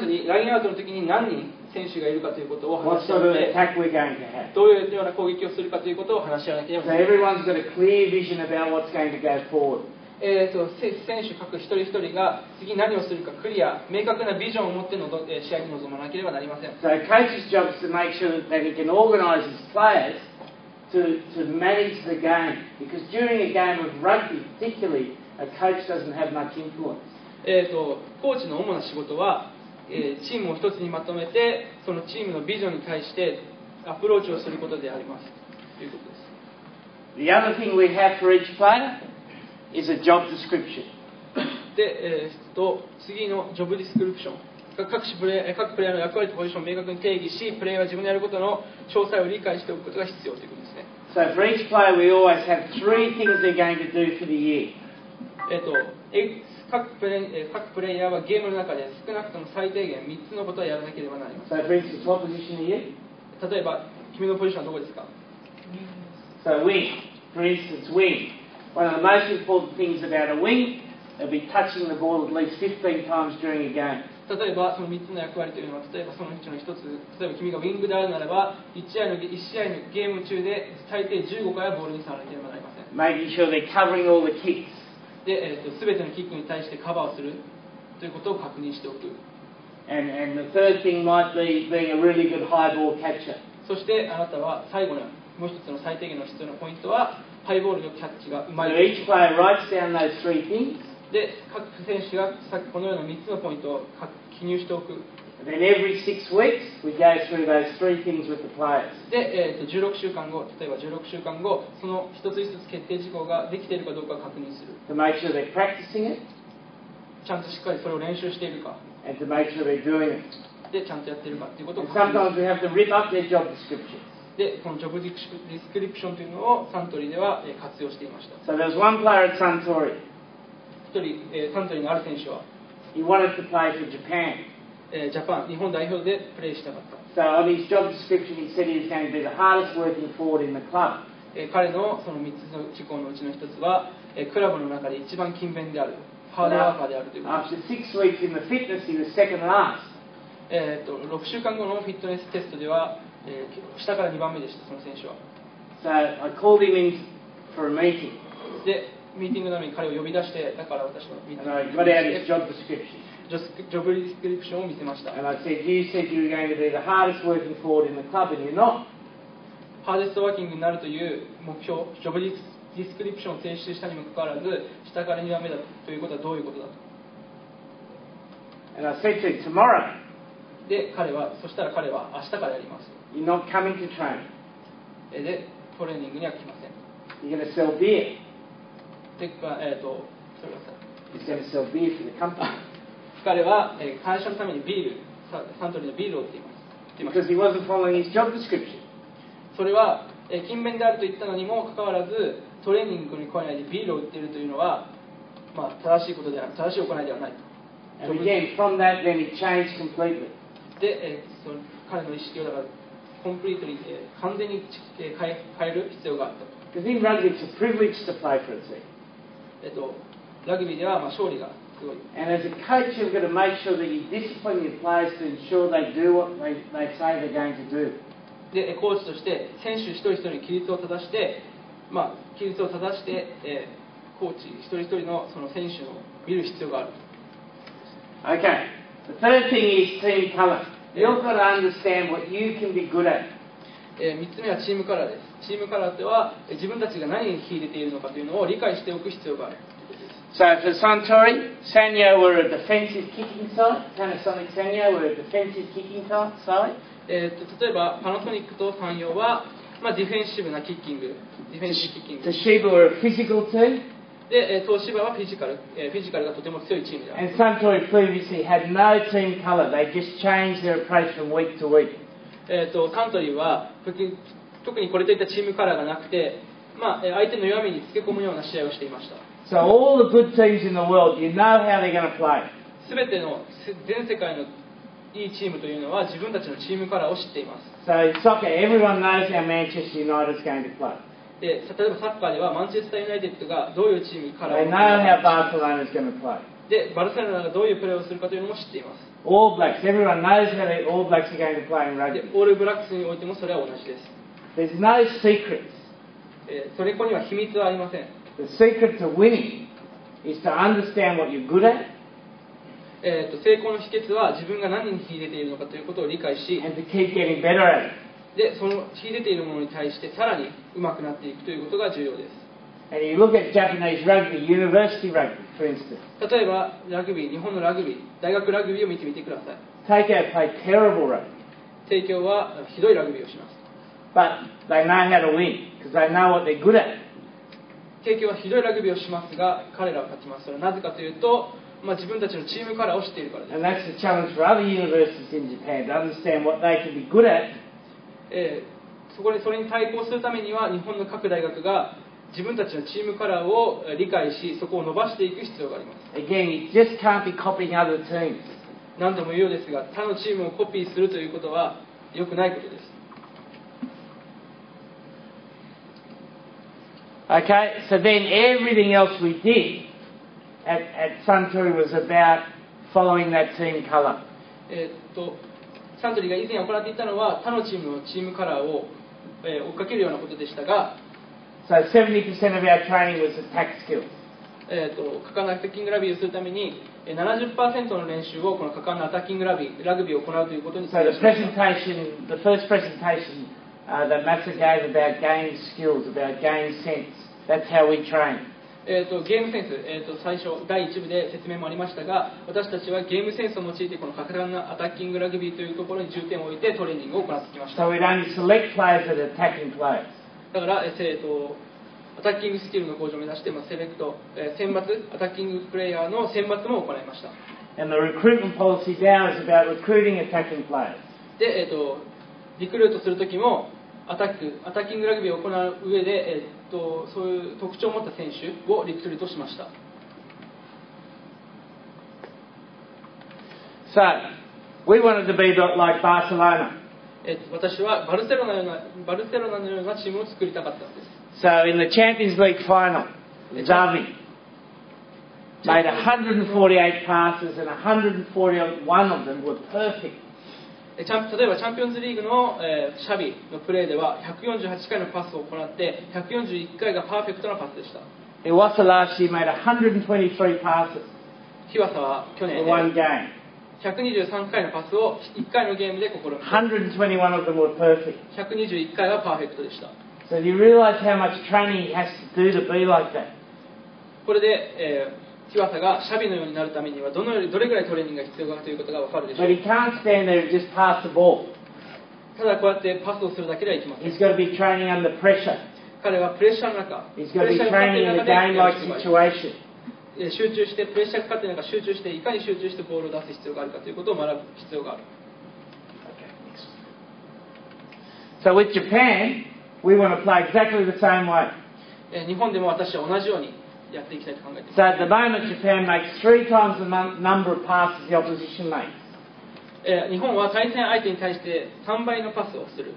アウトの時に何人選手がいるかということを What 話し合 sort っ of て、 attack we're going to have? どういうような攻撃をするかということを話し合わなければ So ならない。 everyone's got a clear vision about what's going to go forward. 選手各一人一人が次何をするかクリア、明確なビジョンを持っての試合に臨まなければなりません。 So a coach's job is to make sure that he can organise his players to manage the game. Because during a game of rugby particularly, a coach doesn't have much influence. コーチの主な仕事は、チームを一つにまとめて、そのチームのビジョンに対してアプローチをすることでありますということです。The other thing we have for each player is a job description. で、次のジョブディスクリプション。各プレイヤーの役割とポジションを明確に定義し、プレイヤーは自分のやることの詳細を理解しておくことが必要ということですね。So for each player, we always have 3 things they're going to do for the year. 各プレイヤーはゲームの中で少なくとも最低限3つのことをやらなければなりません。So for instance, what position are you? 例えば、君のポジションはどこですか？ So wing. For instance, wing. One of the most important things about a wing, they'll be touching the ball at least 15 times during a game. 例えばその3つの役割というのは、例えばそのうちの1つ、例えば君がウィングであるならば1試合のゲーム中で最低15回はボールに触らなければなりません。Making sure they're covering all the kicks. で、全てのキックに対してカバーをするということを確認しておく。And the third thing might be being a really good high ball catcher. そしてあなたは最後のもう一つの最低限の必要なポイントはハイボールのキャッチがうまい。So each player writes down those 3 things. で、各選手がこのような3つのポイントを記入しておく。And then every 6 weeks, we go through those 3 things with the players. で、16週間後、例えば16週間後、その一つ一つ決定事項ができているかどうかを確認する。To make sure they're practicing it. ちゃんとしっかりそれを練習しているか。And to make sure they're doing it. で、ちゃんとやっているかということを And 確認 sometimes する。 we have to rip up their job descriptions. で、このジョブディスクリプションというのをサントリーでは活用していました。So there was one player at Suntory. 一人、サントリーのある選手は、He wanted to play for Japan. ジャパン、日本代表でプレーしたかった。So on his job description, he said he was going to be the hardest working forward in the club. 彼のその3つの事項のうちの1つは、クラブの中で一番勤勉である、ハードワーカーであるということ。 After 6 weeks in the fitness, he was second last. 6週間後のフィットネステストでは、下から2番目でした、その選手は。So I called him in for a meeting. で、ミーティングのために彼を呼び出して、だから私のミーティン And I グ got out his job description. ジョブディスクリプションを見せました。 And I said, you said you were going to be the hardest working forward in the club, and you're not. ハーデストワーキングになるという目標、ジョブディスクリプションを提出したにもかかわらず、下から2番目だということはどういうことだと。 And I said to him, tomorrow, で、そしたら彼は明日からやります。 you're not coming to train. で、トレーニングには来ません。 You're going to sell beer. で、それはさ、He's going to sell beer for the company. 彼は、会社のためにビール、サントリーのビールを売っています。 Because he wasn't following his job description. それは、勤勉であると言ったのにもかかわらず、トレーニングに来ないでビールを売っているというのは、正しいことではない、正しい行いではない。 And again, from that, then he changed completely. で、彼の意識をだからコンプリートに、完全に変える必要があった。 Because in rugby, it's a privilege to play for a team. ラグビーでは勝利がすごい。 And as a coach, you've got to make sure that you discipline your players to ensure they do what they say they're going to do. で、コーチとして選手一人一人に規律を正して、コーチ一人一人のその選手を見る必要がある。 Okay. The third thing is team colour. You've got to understand what you can be good at. 3つ目はチームカラーです。チームカラーとは自分たちが何に秀でているのかというのを理解しておく必要がある。 So for Suntory, Sanyo were a defensive kicking side. Panasonic Sanyo were a defensive kicking side. 例えばパナソニックとサンヨーは、ディフェンシブなキッキング、ディフェンシブキッキング。 Toshiba were a physical team. で、東芝はフィジカルがとても強いチームである。 And Suntory previously had no team colour. They just changed their approach from week to week. サントリーは特にこれといったチームカラーがなくて、相手の弱みにつけ込むような試合をしていました。 So all the good teams in the world, you know how they're going to play. すべての全世界のいいチームというのは自分たちのチームカラーを知っています。 So in soccer, everyone knows how Manchester United is going to play. で、例えばサッカーではマンチェスターユナイテッドがどういうチームカラー They を know how Barcelona is going to play. で、バルセロナがどういうプレーをするかというのも知っています。 All Blacks, everyone knows how the All Blacks are going to play in で、 rugby. オールブラックスにおいてもそれは同じです。 There's no secrets. それには秘密はありません。 The secret to winning is to understand what you're good at 成功の秘訣は自分が何に秀でているのかということを理解し、 and to keep getting better at it. で、その秀でているものに対してさらに上手くなっていくということが重要です。 And you look at Japanese rugby, university rugby, for instance. 例えばラグビー、日本のラグビー、大学ラグビーを見てみてください。 Takeo play terrible rugby. 帝京はひどいラグビーをします。but they know how to win because they know what they're good at. 帝京はひどいラグビーをしますが、彼らは勝ちます。それはなぜかというと、自分たちのチームカラーを知っているからです。And that's the challenge for other universities in Japan to understand what they can be good at. それに対抗するためには、日本の各大学が自分たちのチームカラーを理解し、そこを伸ばしていく必要があります。Again, you just can't be copying other teams. 何度も言うようですが、他のチームをコピーするということは良くないことです。Okay, so then everything else we did at Suntory was about following that team colour. サントリーが以前行っていたのは他のチームのチームカラーを追っかけるようなことでしたが、So 70% of our training was attack skills. 果敢なアタッキングラグビーをするために 70% の練習をこの果敢なアタッキングラグビーを行うということに So the first presentation that Masa gave about game skills, about game sense, that's how we train. ゲームセンス、最初第1部で説明もありましたが、私たちはゲームセンスを用いてこの果敢なアタッキングラグビーというところに重点を置いてトレーニングを行ってきました。So we'd only select players that are attacking players. だから、アタッキングスキルの向上を目指して、セレクト、選抜、アタッキングプレイヤーの選抜も行いました。And the recruitment policy now is about recruiting attacking players. で、リクルートするときもアタッキングラグビーを行う上で、そういう特徴を持った選手をリクルートしました。So, we wanted to be like Barcelona. 私はバルセロナのようなチームを作りたかったんです。So, in the Champions League final, Xavi made 148 passes and 141 of them were perfect. 例えばチャンピオンズリーグの、シャビのプレーでは148回のパスを行って141回がパーフェクトなパスでした。Iwasa last year made 123 passes 日和佐は去年 in one game. 123回のパスを1回のゲームで試みて121 of them were perfect. 121回はパーフェクトでした。So do you realize how much training he has to do to be like that? これで、日和佐がシャビのようになるためにはどれぐらいトレーニングが必要かということが分かるでしょう。 But he can't stand there and just pass the ball. ただこうやってパスをするだけではいきません。 He's got to be training under pressure. 彼はプレッシャーの中、 He's got to be training in a game-like situation. 集中してプレッシャーかかっている中集中していかに集中してボールを出す必要があるかということを学ぶ必要がある。 So with Japan, we want to play exactly the same way. 日本でも私は同じようにやっていきたいと考えています。 So at the moment, Japan makes 3 times the number of passes the opposition makes. 日本は対戦相手に対して3倍のパスをする。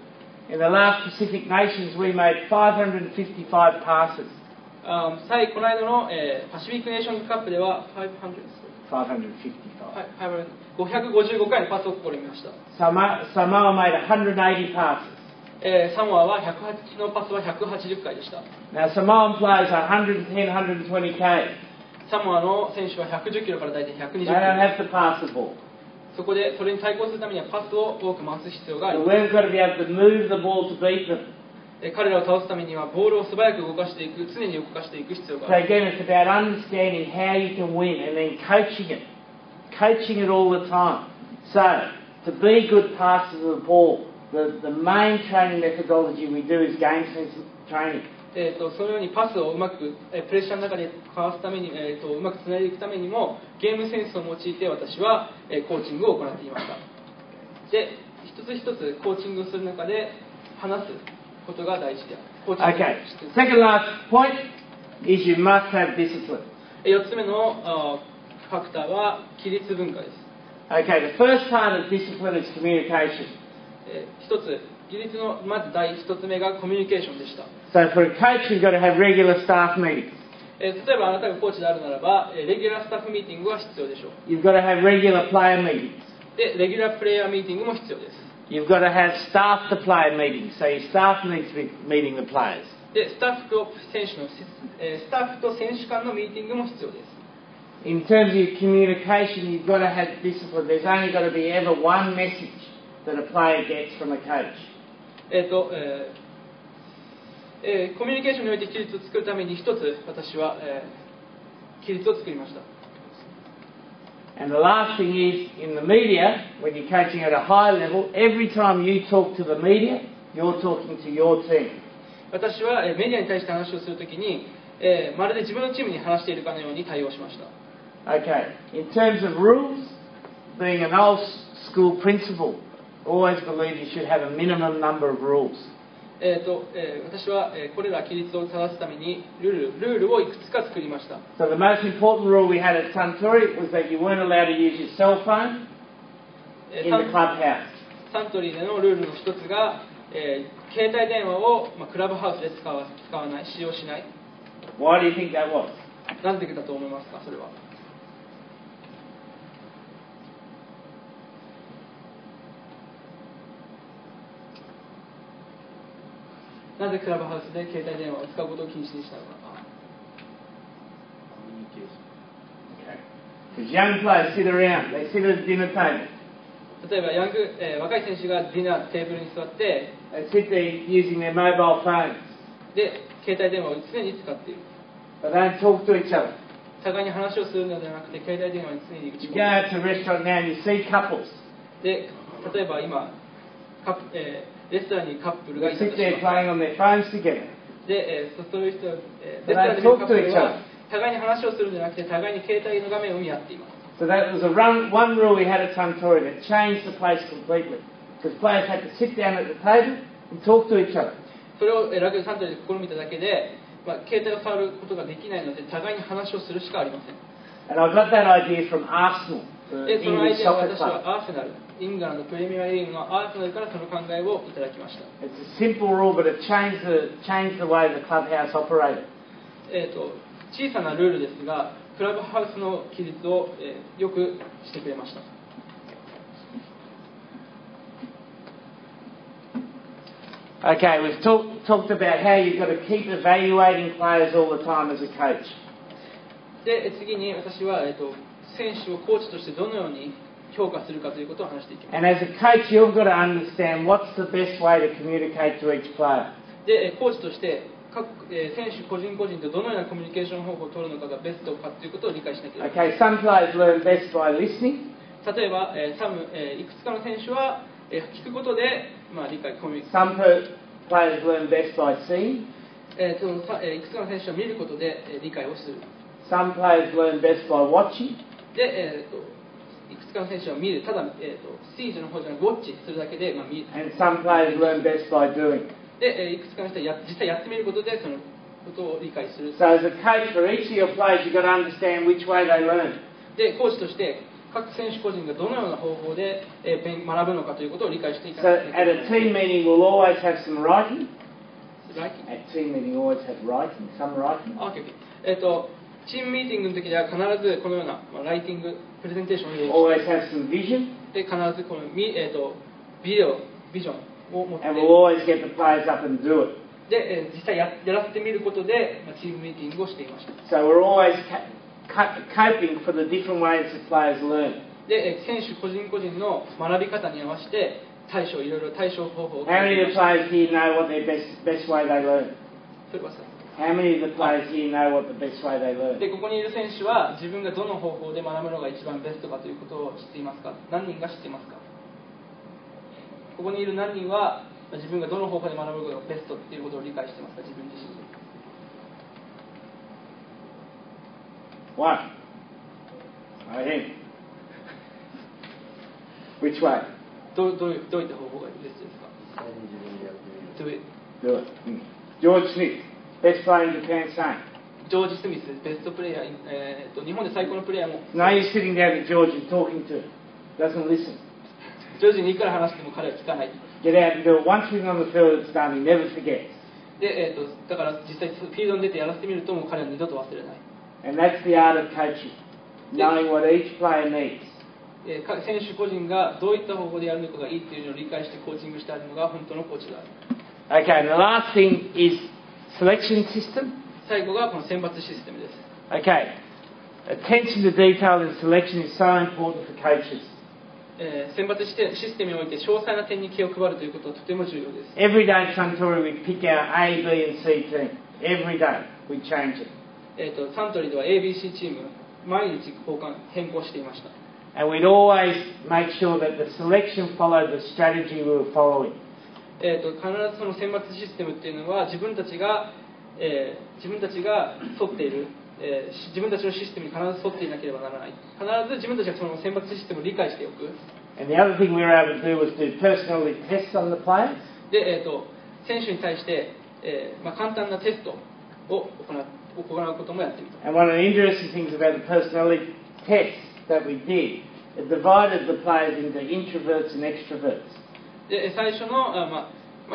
In the last Pacific Nations, we made 555 passes. この間の、パシフィックネーションズカップでは555回のパスを試みました。 Samoa made 180 passes. サモアは108のパスは180回でした。 Now Samoan players are 110, 120k. サモアの選手は110キロから大体120キ They ロ don't have to pass the ball. そこでそれに対抗するためにはパスを多く回す必要があり So ます。 we've got to be able to move the ball to beat them. 彼らを倒すためにはボールを素早く動かしていく、常に動かしていく必要 So がある。 again, it's about understanding how you can win and then coaching it all the time. So to be good passers of the ball, the main training methodology we do is game sense training. そのようにパスをうまくプレッシャーの中でかわすために、うまくつないでいくためにもゲームセンスを用いて私は、コーチングを行っていました。で、一つ一つコーチングをする中で話すことが大事である。Okay. Second last point is you must have discipline. 4つ目のファクターは規律文化です。 Okay, the first part of discipline is communication. 一つ規律のまず第一つ目がコミュニケーションでした。 So for a coach, you've got to have regular staff meetings. 例えばあなたがコーチであるならばレギュラースタッフミーティングは必要でしょう。 You've got to have regular player meetings. で、レギュラープレイヤーミーティングも必要です。 You've got to have staff to player meetings. So your staff needs to be meeting the players. で、スタッフと選手間のミーティングも必要です。 In terms of your communication, you've got to have discipline. There's only got to be ever one message that a player gets from a coach. コミュニケーションにおいて規律を作るために一つ私は、規律を作りました。 And the last thing is, in the media, when you're coaching at a high level, every time you talk to the media, you're talking to your team. 私はメディアに対して話をするときに、まるで自分のチームに話しているかのように対応しました。Okay, in terms of rules, being an old school principal, always believe you should have a minimum number of rules. 私はこれら規律を正すためにルールをいくつか作りました。So the most important rule we had at Suntory was that you weren't allowed to use your cell phone in the clubhouse. サントリーでのルールの一つが、携帯電話を、クラブハウスで使わない、使用しない。Why do you think that was? なぜだと思いますか、それは。なぜクラブハウスで携帯電話を使うことを禁止にしたのか。Because young players sit around, they sit at a dinner table. 例えば若い選手がディナーテーブルに座って、They sit there using their mobile phones. で携帯電話を常に使っている。They don't talk to each other. 互いに話をするのではなくて、携帯電話に常に打ち You 込 go out to a restaurant now and you see couples. で、例えば今、レストランにカップルが They いたと sit し there ます。 playing on their phones together. で、そういう人、レスト They ラン don't にいる talk カッ to プル each は other. 互いに話をするんじゃなくて、互いに携帯の画面を見合っています。So that was one rule we had at Suntory that changed the place completely. Because players had to sit down at the table and talk to each other. それをラグビーサントリーで試みただけで、携帯を触ることができないので、互いに話をするしかありません。And I got that idea from Arsenal, で、 the そのアイ English デアは soccer 私は club. アーセナル、イングランドプレミアリーグのアーセナルからその考えをいただきました。It's a simple rule, but it changed the way the clubhouse operated. 小さなルールですが、クラブハウスの規律を、よくしてくれました。Okay, we've talked about how you've got to keep evaluating players all the time as a coach. で、次に私は、選手をコーチとしてどのように評価するかということを話していきます。And as a coach, you've got to understand what's the best way to communicate to each player. で、コーチとして各、選手個人個人とどのようなコミュニケーション方法を取るのかがベストかということを理解しなければいけない。Okay, some players learn best by listening. 例えば、いくつかの選手は、聞くことで、理解、コミュニケーショ Some players learn best by seeing. ン、いくつかの選手は見ることで、理解をする。Some players learn best by watching. で、いくつかの選手は見る、ただ、シーズの方じゃなくウォッチするだけで、見る。And some players learn best by doing. で、いくつかの人は実際やってみることで、そのことを理解する。 So as a coach, for each of your players, you've got to understand which way they learn. で、コーチとして各選手個人がどのような方法で、学ぶのかということを理解していか So なきゃいけ at ない。 a team meeting, we'll always have some writing. Writing? At team meeting, we always have writing, some writing. OK。チームミーティングの時では必ずこのような、ライティング、プレゼンテーションを用意 Always して have some vision. で、必ずこのビジョンを持って And we'll always get the players up and do it. で、実際やらせてみることで、チームミーティングをしていました。 So we're always coping for the different ways that players learn. で、選手個人個人の学び方に合わせていろいろ対処方法を How many of the players here know what their best way they learn? それはさ How many of the players here know what the best way they learn? で、ここにいる選手は自分がどの方法で学ぶのが一番ベストかということを知っていますか？何人が知っていますか？ここにいる何人は自分がどの方法で学ぶのがベストということを理解していますか？自分自身で。One. I think. Which way? どういった方法がベストですか？ Do it. Do it. George Smith, best player in Japan, same. ジョージ・スミス、ベストプレイヤー、日本で最高のプレイヤーも。 Now you're sitting down with George and talking to him. Doesn't listen. ジョージにいくら話しても彼は聞かない。 Get out and do it. Once he's on the field, it's done. He never forgets. で、だから実際フィールドに出てやらせてみるともう彼は二度と忘れない。 And that's the art of coaching. Knowing what each player needs. 選手個人がどういった方法でやるのかがいいっていうのを理解してコーチングしてあるのが本当のコーチである。 Okay, and the last thing is selection system. 最後がこの選抜システムです。 Okay, attention to detail in selection is so important for coaches. 選抜システムにおいて詳細な点に気を配るということはとても重要です。 Every day at Suntory we pick our A, B and C team. Every day we change it. サントリーでは ABC チーム毎日変更していました。 And we'd always make sure that the selection followed the strategy we were following. 必ずその選抜システムっていうのは自分たちが沿っている、自分たちのシステムに必ず沿っていなければならない。必ず自分たちがその選抜システムを理解しておく。And the other thing we were able to do was do personality tests on the players. で、選手に対して、簡単なテストを行うこともやってみた。And one of the interesting things about the personality tests that we did, it divided the players into introverts and extroverts. で、最初の、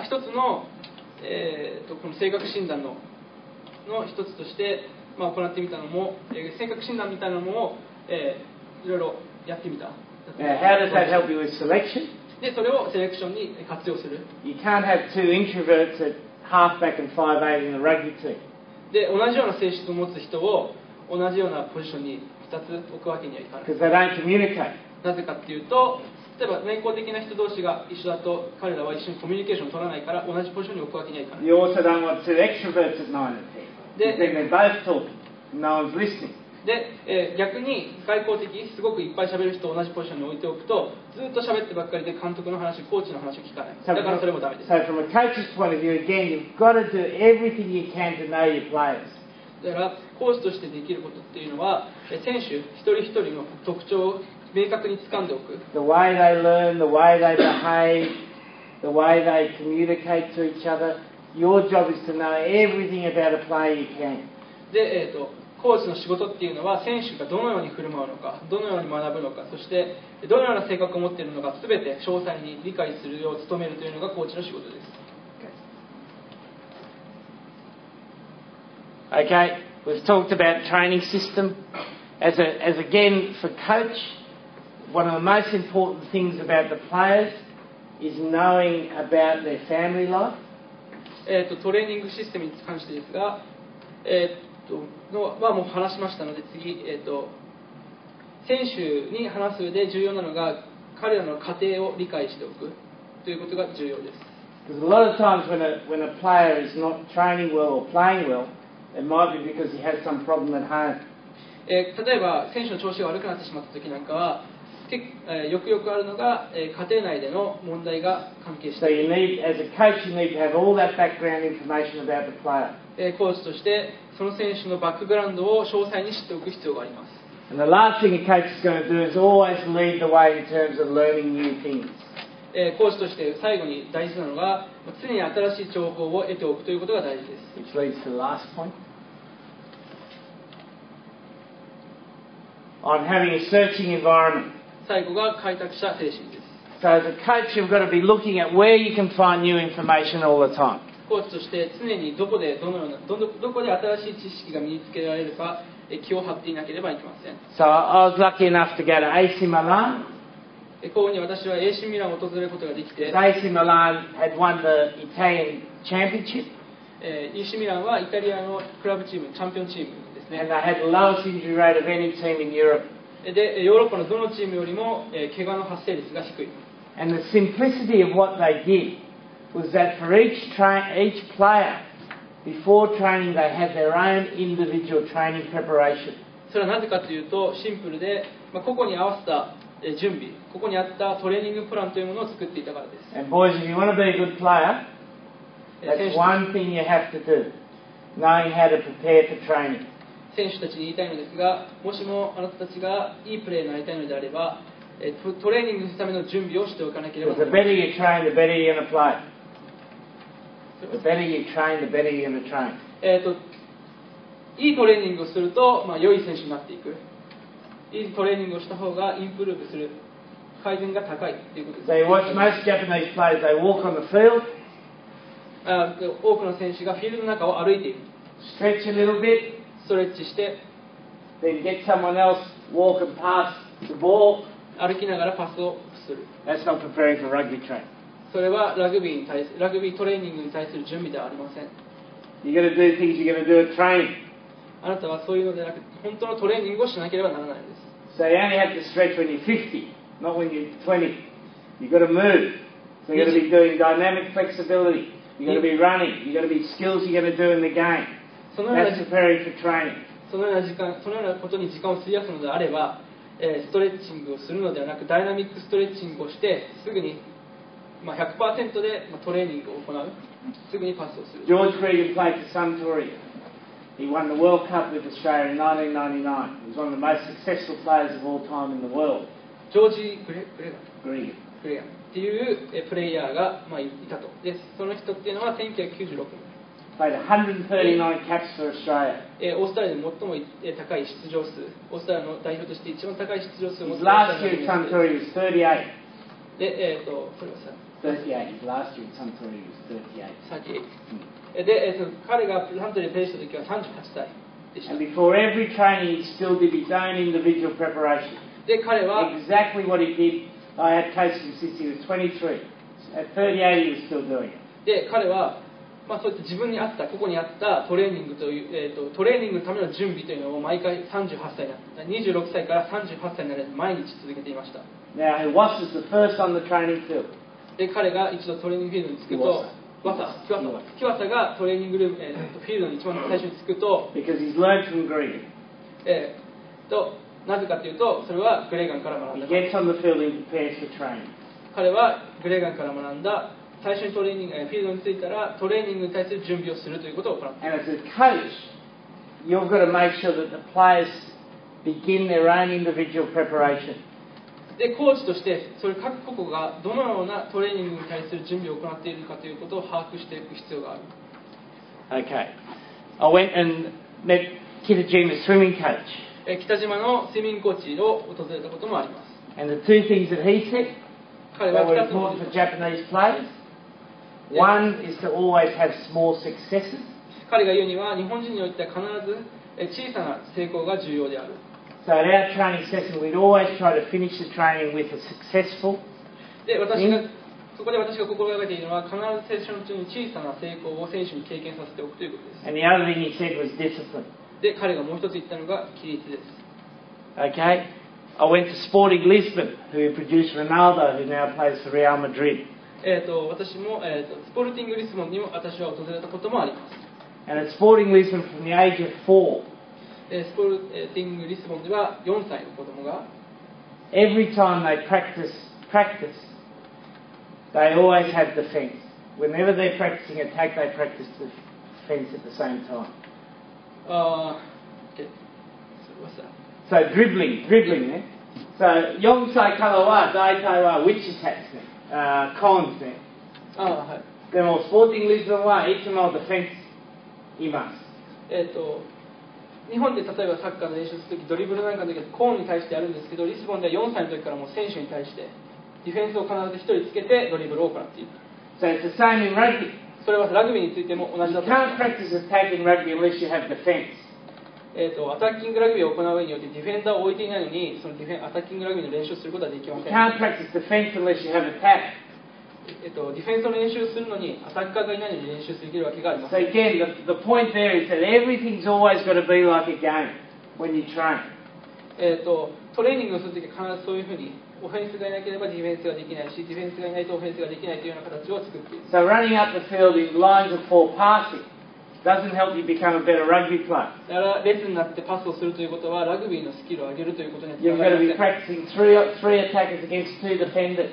一つの、この性格診断の一つとして、行ってみたのも、性格診断みたいなのも、いろいろやってみた。Now, how does that help you with selection? で、それをセレクションに活用する。You can't have two introverts at halfback and 5'8" in the rugby team. で、同じような性質を持つ人を同じようなポジションに2つ置くわけにはいかない。Because they don't communicate. なぜかっていうと、例えば内向的な人同士が一緒だと彼らは一緒にコミュニケーションを取らないから同じポジションに置くわけにはいかない。You also don't want two extroverts at 9 and 10. Then they're both talking. No one's listening. で、逆に外交的、すごくいっぱい喋る人を同じポジションに置いておくと、ずっと喋ってばっかりで監督の話、コーチの話を聞かない。だからそれもダメです。So from a coach's point of view, again, you've got to do everything you can to know your players. だからコーチとしてできることっていうのは、選手一人一人の特徴を明確に掴んでおく。The way they learn, the way they behave, the way they communicate to each other. Your job is to know everything about a player you can. で、コーチの仕事っていうのは選手がどのように振る舞うのか、どのように学ぶのか、そしてどのような性格を持っているのか全て詳細に理解するよう努めるというのがコーチの仕事です。Okay, we've talked about training system. As again for coach, one of the most important things about the players is knowing about their family life. トレーニングシステムに関してですが、もう話しましたので次、選手に話す上で重要なのが彼らの家庭を理解しておくということが重要です。Because a lot of times when a player is not training well or playing well, it might be because he has some problem at home. 例えば選手の調子が悪くなってしまった時なんかはよくあるのが、家庭内での問題が関係している。So you need, as a coach, you need to have all that background information about the player. コーチとしてその選手のバックグラウンドを詳細に知っておく必要があります。And the last thing a coach is going to do is always lead the way in terms of learning new things. コーチとして最後に大事なのが常に新しい情報を得ておくということが大事です。Which leads to the last point. On having a searching environment. 最後が開拓者精神です。So as a coach, you've got to be looking at where you can find new information all the time. コーチとして常にどこで新しい知識が身につけられるか気を張っていなければいけません。So I was lucky enough to go to AC Milan. こうに私は AC ミランを訪れることができて、AC Milan had won the Italian championship. AC ミランはイタリアのクラブチーム、チャンピオンチームですね。And they had the lowest injury rate of any team in Europe. で、ヨーロッパのどのチームよりも怪我の発生率が低い。And the simplicity of what they did was that for each player, before training, they had their own individual training preparation. それはなぜかというと、シンプルで、個々に合わせた準備、ここにあったトレーニングプランというものを作っていたからです。And boys, if you want to be a good player, that's one thing you have to do, knowing how to prepare for training. 選手たちに言いたいのですが、もしもあなたたちがいいプレーになりたいのであれば、トレーニングするための準備をしておかなければならない。The better you train, the better you're going to play. The better you train, the better you're going to train. いいトレーニングをすると、良い選手になっていく。いいトレーニングをした方がインプルーブする、改善が高いということです。So you watch most Japanese players, they walk on the field. 多くの選手がフィールドの中を歩いている。Stretch a little bit. ストレッチして、then get someone else walking past the ball. 歩きながらパスをする。That's not preparing for rugby training. それはラグビートレーニングに対する準備ではありません。You're going to do things you're going to do at training. あなたはそういうのではなく、本当のトレーニングをしなければならないんです。So you only have to stretch when you're 50, not when you're 20. You've got to move. So you've got to be doing dynamic flexibility. You've got to be running. You've got to be skills you're going to do in the game. That's preparing for training. そのようなことに時間を費やすのであれば、ストレッチングをするのではなく、ダイナミックストレッチングをして、すぐに100% でトレーニングを行う、すぐにパスをする。George Gregan played for Suntory. He won the World Cup with Australia in 1999. He was one of the most successful players of all time in the world. ジョージ・グレガン Gregan. っていうプレイヤーがいたと。で、その人っていうのは1996年。Played 139 caps for Australia. オーストラリアで最も高い出場数、オーストラリアの代表として一番高い出場数を持っ His ている last year at Suntory was 38. で、これはさ、38. His last year at Suntory was 38. 38。で、彼がサントリーでプレーした時は38歳でした。 And before every training, he still did his own individual preparation. で、彼は Exactly what he did. I had coached him since he was 23. At 38, he was still doing it. で、彼はそういった自分に合った、個々に合ったトレーニングという、トレーニングのための準備というのを毎回38歳になった26歳から38歳になる毎日続けていました。Now, he was the first on the training field. で、彼が一度トレーニングフィールドに着くと、キワサがトレーニングルーム、フィールドに一番最初に着くと、Because he's learned from Gregan. なぜかというと、それはグレーガンから学んだ。He gets on the field and prepares for training. 彼はグレーガンから学んだ。最初にトレーニング、フィールドに着いたらトレーニングに対する準備をするということを行っています。And as a coach, you've got to make sure that the players begin their own individual preparation. で、コーチとしてそれ各個々がどのようなトレーニングに対する準備を行っているかということを把握していく必要がある。Okay. I went and met Kitajima's swimming coach. 北島のスイミングコーチを訪れたこともあります。And the two things that he said 彼 that は were 2つの important for Japanese players. One is to always have small successes. 彼が言うには日本人においては必ず小さな成功が重要である。So at our training session, we'd always try to finish the training with a successful. で、そこで私が心がけているのは必ずセッション中に小さな成功を選手に経験させておくということです。 And the other thing he said was discipline. で、彼がもう一つ言ったのが規律です。 Okay? I went to Sporting Lisbon, who produced Ronaldo, who now plays for Real Madrid. 私も、スポルティングリスボンにも私は訪れたこともあります。 And at Sporting Lisbon from the age of 4, スポルティングリスボンでは4歳の子供が every time they practice, they always have defence. Whenever they're practicing attack, they practice defence at the same time. So dribbling, eh? So 4歳からは大体は which attacks ね、cons ね。はい。でもスポーティングリスボンはいつもディフェンスいます。日本で例えばサッカーの練習するときドリブルなんかの時はコーンに対してやるんですけど、リスボンでは4歳の時からもう選手に対してディフェンスを必ず1人つけてドリブルを行っている。So it's the same in rugby. それはラグビーについても同じだと You 思い can't ます。 practice attack in rugby unless you have defence. アタッキングラグビーを行う上によってディフェンダーを置いていないのにそのアタッキングラグビーの練習をすることはできませ You ん。can't practice defence unless you have attack. ディフェンスの練習をするのにアタッカーがいないのに練習できるわけがありま So せん。 again, the point there is that everything's always got to be like a game when you train. トレーニングをするときは必ずそういうふうにオフェンスがいなければディフェンスができないし、ディフェンスがいないとオフェンスができないというような形を作っている。 So running up the field in lines of 4 passing doesn't help you become a better rugby player. だから列になってパスをするということはラグビーのスキルを上げるということにはつな You've が got to り be ません。 practicing three attackers against 2 defenders.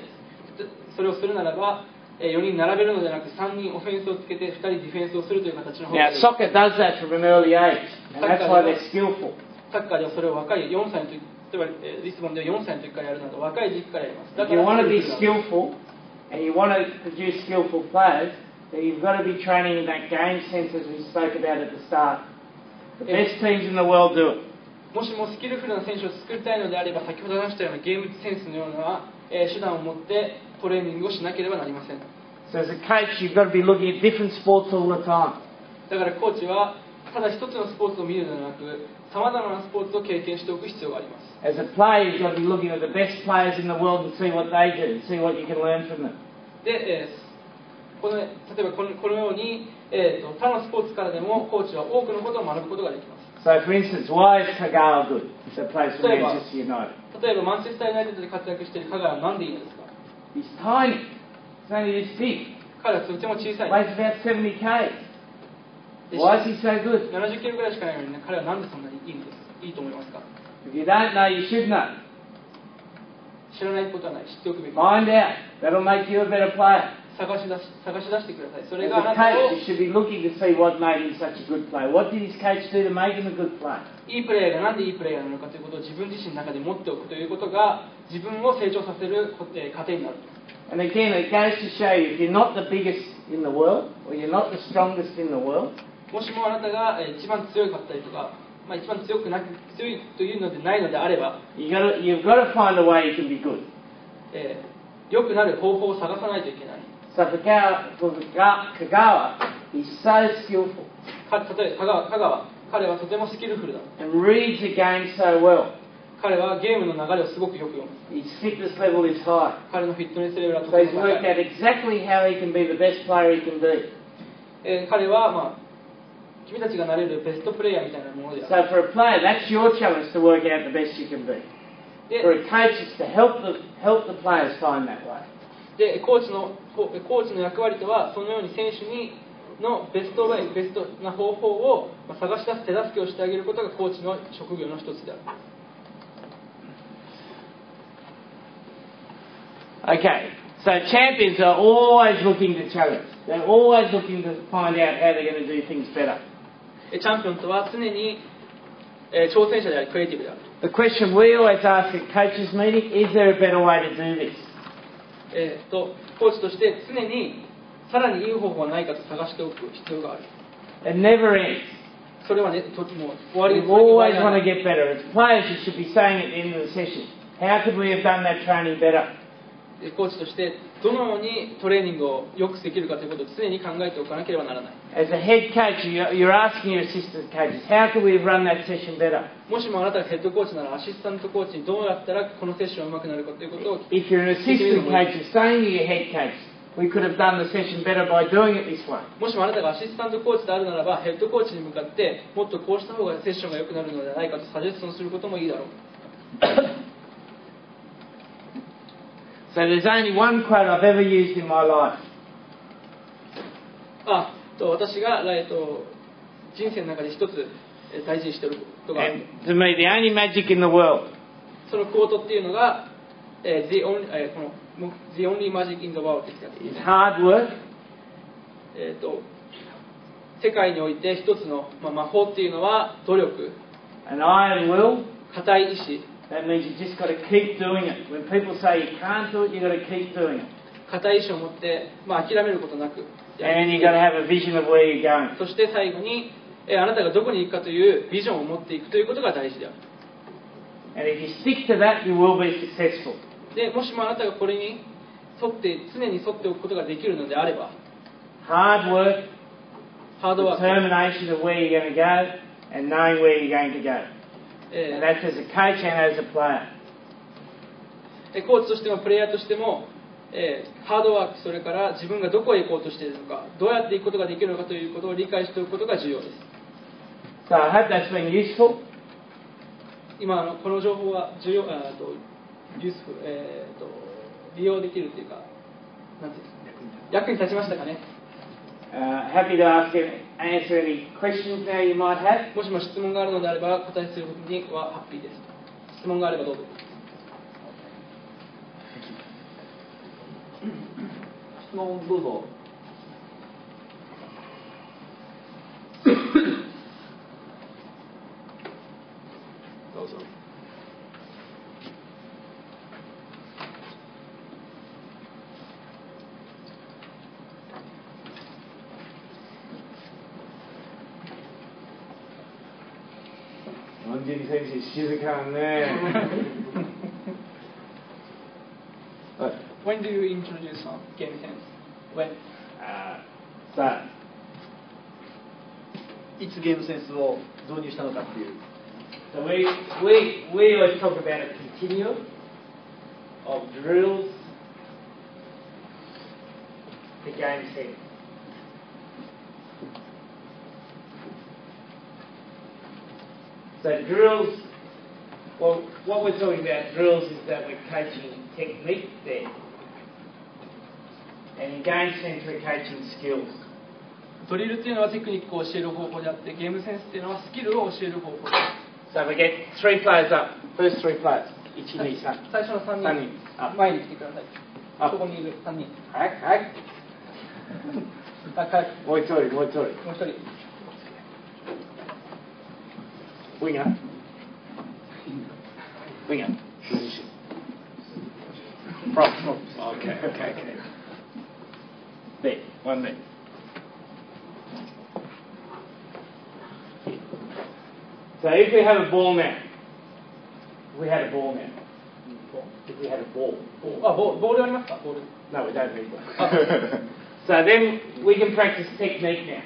それをするならば4人並べるのではなく3人オフェンスをつけて2人ディフェンスをするという形の方が Now, soccer does that from an early age, and that's why they're skillful. サッカーではそれを若い4歳の時、例えばリスボンでは4歳の時からやるなど若い時期からやります。だ If か you ら want to be skillful and you want to produce skillful players, then you've got to be training in that game sense as we spoke about at the start. The best teams in the world do it. もしもスキルフルな選手を作りたいのであれば先ほど話したようなゲームセンスのような手段を持ってトレーニングをしなければなりません。 So as a coach, you've got to be looking at different sports all the time. だからコーチはただ一つのスポーツを見るのではなくさまざまなスポーツを経験しておく必要があります。 As a player, you've got to be looking at the best players in the world and see what they do, and see what you can learn from them. で、例えばこのように、他のスポーツからでもコーチは多くのことを学ぶことができます。 So for instance, why is Kagawa good? That plays for 例えば Manchester United. 例えばマンチェスターユナイテッドで活躍している香川はなんでいいのですか？ He's tiny. He's only this big. 彼はとても小さい。 Weighs about 70 kg. Why is he so good? 70キロぐらいしかないのに、ね、彼はなんでそんなにいいと思いますか？ If you don't know, you should know. 知らないことはない、知っておくべき。 Find out. That'll make you a better player. 探し出してください。そ As れがあ a なたを coach, you should be looking to see what made him such a good player. What did his coach do to make him a good player? いいプレーヤーがなんでいいプレーヤーなのかということを自分自身の中で持っておくということが自分を成長させる糧になる。 And again, it goes to show you, if you're not the biggest in the world, or you're not the strongest in the world, もしもあなたが一番強かったりとか、一番強いというのでないのであれば、 you've got to find a way you can be good. 良くなる方法を探さないといけない。 So for Kagawa, he's so skillful 例えば香川、彼はとてもスキルフルだ。 and reads the game so well. 彼はゲームの流れをすごくよく読む。 His fitness level is high. 彼のフィットネスレベルはと So て he's も worked 高い。 out exactly how he can be the best player he can be. 彼は、君たちがなれるベストプレイヤーみたいなものである。 So for a player, that's your challenge to work out the best you can be. で For a coach, it's to help the players find that way. でコーチの役割とはそのように選手のベストな方法を探し出す手助けをしてあげることがコーチの職業の一つである。 Okay, so champions are always looking to challenge. They're always looking to find out how they're going to do things better. チャンピオンとは常に挑戦者でありクリエイティブである。 The question we always ask at coaches meeting, is there a better way to do this? コーチとして常にさらにいい方法はないかと探しておく必要がある。 It never ends. それはね、もう終わり We always want to get better. As players, you should be saying at the end of the session, how could we have done that training better? コーチとしてどのようにトレーニングをよくできるかということを常に考えておかなければならない。 As a head coach, you're asking your assistant coaches, how could we have run that session better? もしもあなたがヘッドコーチならアシスタントコーチにどうやったらこのセッションが上手くなるかということを If you're an assistant coach, you're saying to your head coach, we could have done the session better by doing it this way. もしもあなたがアシスタントコーチであるならばヘッドコーチに向かってもっとこうした方がセッションが良くなるのではないかとサジェストすることもいいだろう。So there's only one quote I've ever used in my life. 私が、人生の中で一つ大事にしていることがある。 And to me, the only magic in the world そのクォートっていうのが、the only magic in the world ですか。 is hard work, 世界において一つの、魔法っていうのは努力、 an iron will. 固い意志。 That means you just got to keep doing it. When people say you can't do it, you've got to keep doing it. 固い意志を持って、諦めることなく。 And you've got to have a vision of where you're going. そして最後に、あなたがどこに行くかというビジョンを持っていくということが大事である。 And if you stick to that, you will be successful. でもしもあなたがこれに常に沿っておくことができるのであれば、 Hard work, ハードワーク、 determination of where you're going to go, and knowing where you're going to go. And that's as a coach and as a player. コーチとしてもプレイヤーとしても、ハードワーク、それから自分がどこへ行こうとしているのか、どうやって行くことができるのかということを理解しておくことが重要です。 So I hope that's been useful. 今この情報は重要、利用できるというか、なんていうんですか、役に立ちましたかね。Happy to answer any questions now you might have. もしも質問があるのであれば答えすることにはハッピーです。質問があればどうぞ。質問どうぞ。どうぞ。ワンジェリ選手静かね。When do you introduce game sense? When? さあ、いつゲームセンスを導入したのかっていう。So we always talk about a continuum of drills to game sense. So drills, well, what we're talking about drills is that we're coaching technique there. And in game sense we're coaching skills. ドリルっていうのはテクニックを教える方法であって、ゲームセンスっていうのはスキルを教える方法です。So we get 3 players up, first 3 players. 1、2、3。最初の3人、3人前に来てください。あそこにいる3人。早く、早く。早く。もう一人、もう一人。もう一人。Winger. Winger. Position. Prop. Okay, okay, okay. There, one there. So if we have a ball now, if we had a ball now, if we had a ball. ボールありますか？ボール。No, we don't need one. So then we can practice technique now.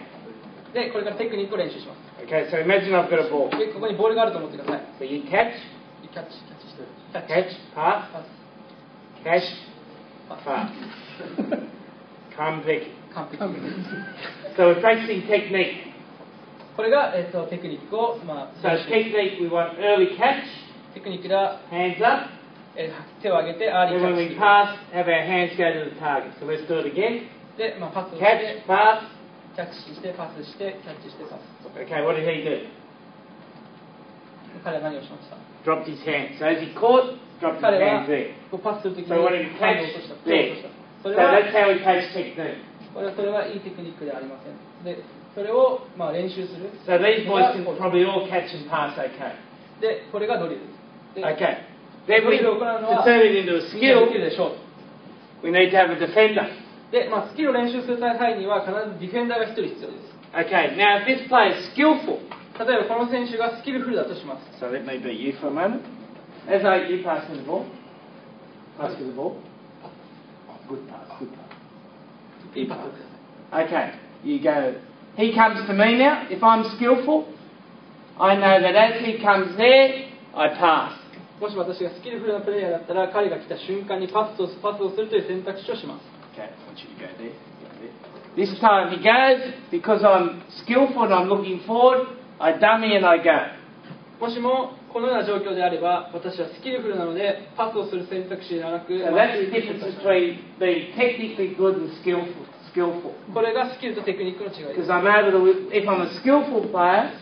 で、これからテクニックを練習します。Okay, so imagine I've got a ball. で、ここにボールがあると思ってください。 So you catch, キャッチしてる。キャッチ。 catch, pass, パス。 catch, パ pass. Come pick. ス。完璧。 So we're practicing technique. これが、テクニックを、So technique, we want early catch, テクニックでは、 hands up, 手を上げてアーリー and キャ when ッチ we する。 pass, have our hands go to the target. So let's do it again. で、パスをし Catch, て、 pass. キャッチしてパスしてキャッチしてパス。 Okay, what did he do? 彼は何をしました？ Dropped his hands. So as he caught, dropped his 彼は hands there. パスするときに So what did he ハン catch? ドを落とした。 There. そ So れは that's how we catch technique. それはいいテクニックではありません。で、それを練習する。 So these boys can probably all catch and pass okay. で、これがドリルです。で Okay. Then ド we, リルを行うの to は turn it into a みんなできる skill, でしょう。 we need to have a defender. で、スキルを練習する際には必ずディフェンダーが1人必要です。 Okay, now if this player is skillful, 例えばこの選手がスキルフルだとします。 so let me beat you for a moment. As you pass me the ball. Pass me the ball. Good pass, good pass. いいパスをください。 Okay, you go. He comes to me now. If I'm skillful, I know that as he comes there, I pass. もし私がスキルフルなプレイヤーだったら彼が来た瞬間にパスをするという選択肢をします。 Okay, I want you to go there. This time he goes, because I'm skillful and I'm looking forward, I dummy and I go. もしもこのような状況であれば私はスキルフルなのでパスをする選択肢ではなく So that's the difference between being technically good and skillful. これがスキルとテクニックの違いで Because す。 I'm able to, if I'm a skillful player,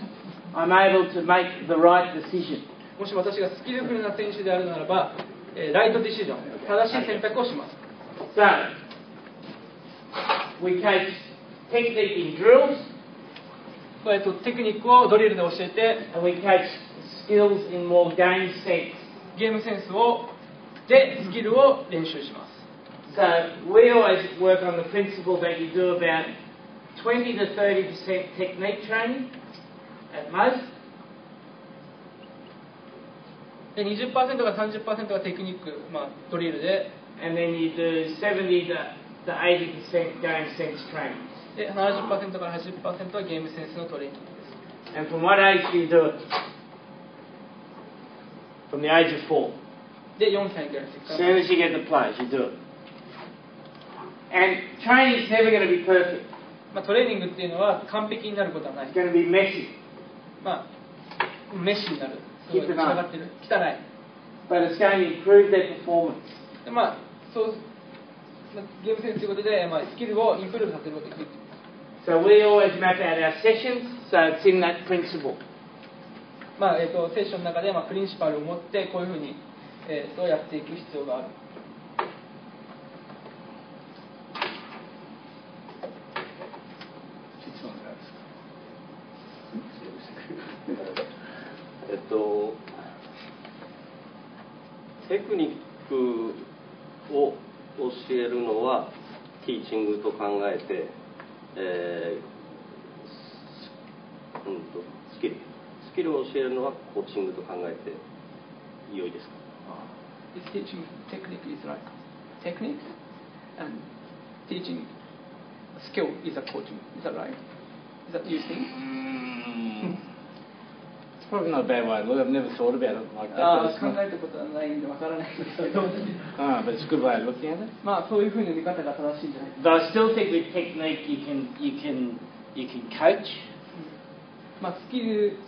I'm able to make the right decision. もし私がスキルフルな選手であるならば、ライトディシジョン、正しい選択をします。 So, we take technique in drills, テクニックをドリルで教えて、 and we take skills in more game sense. ゲームセンスでスキルを練習します。 So, we always work on the principle that you do about 20 to 30% technique training at most. で 20% か 30% がテクニック、ドリルで、 And then you do 70 to 80% game sense training. で 70% から 80% はゲームセンスのトレーニングです。 And from what age do you do it? From the age of 4. で4歳からしてか As ら soon as you get the players, you do it. And training is never going to be perfect. トレーニングっていうのは完璧になることはない。 It's going to be messy. メッシになる。すごい散らがってる。汚い。 But it's going to improve their performance. でそうゲームセンスということで、スキルをインプルーブさせることができる。 So we always map out our sessions, so it's in that principle. セッションの中で、プリンシパルを持ってこういうふうに、やっていく必要がある。テクニックを教えるのはティーチングと考えて、スキルを教えるのはコーチングと考えて良いですか？ Is teaching technique is like technique and teaching skill is a coaching. Is that right? Is that you think? It's probably not a bad way to look. I've never thought about it like that. 考えたことはないんでわからないんですけど。But it's a good way of looking at it. そういうふうな見方が正しいんじゃないです But I still think with technique you can coach. か。スキル、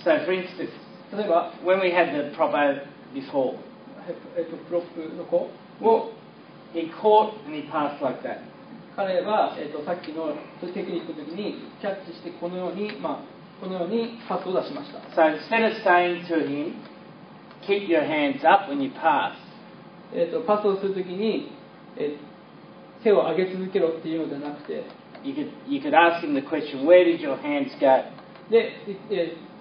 So for instance, 例えば、 when we had the propo before, プロップの子 well, he caught and he passed like that. 彼は、さっきのテクニックの時にキャッチしてこのようにパスを出しました。 So instead of saying to him, keep your hands up when you pass. パスをするときに、手を上げ続けろっていうのではなくて、You could ask him the question, where did your hands go? で、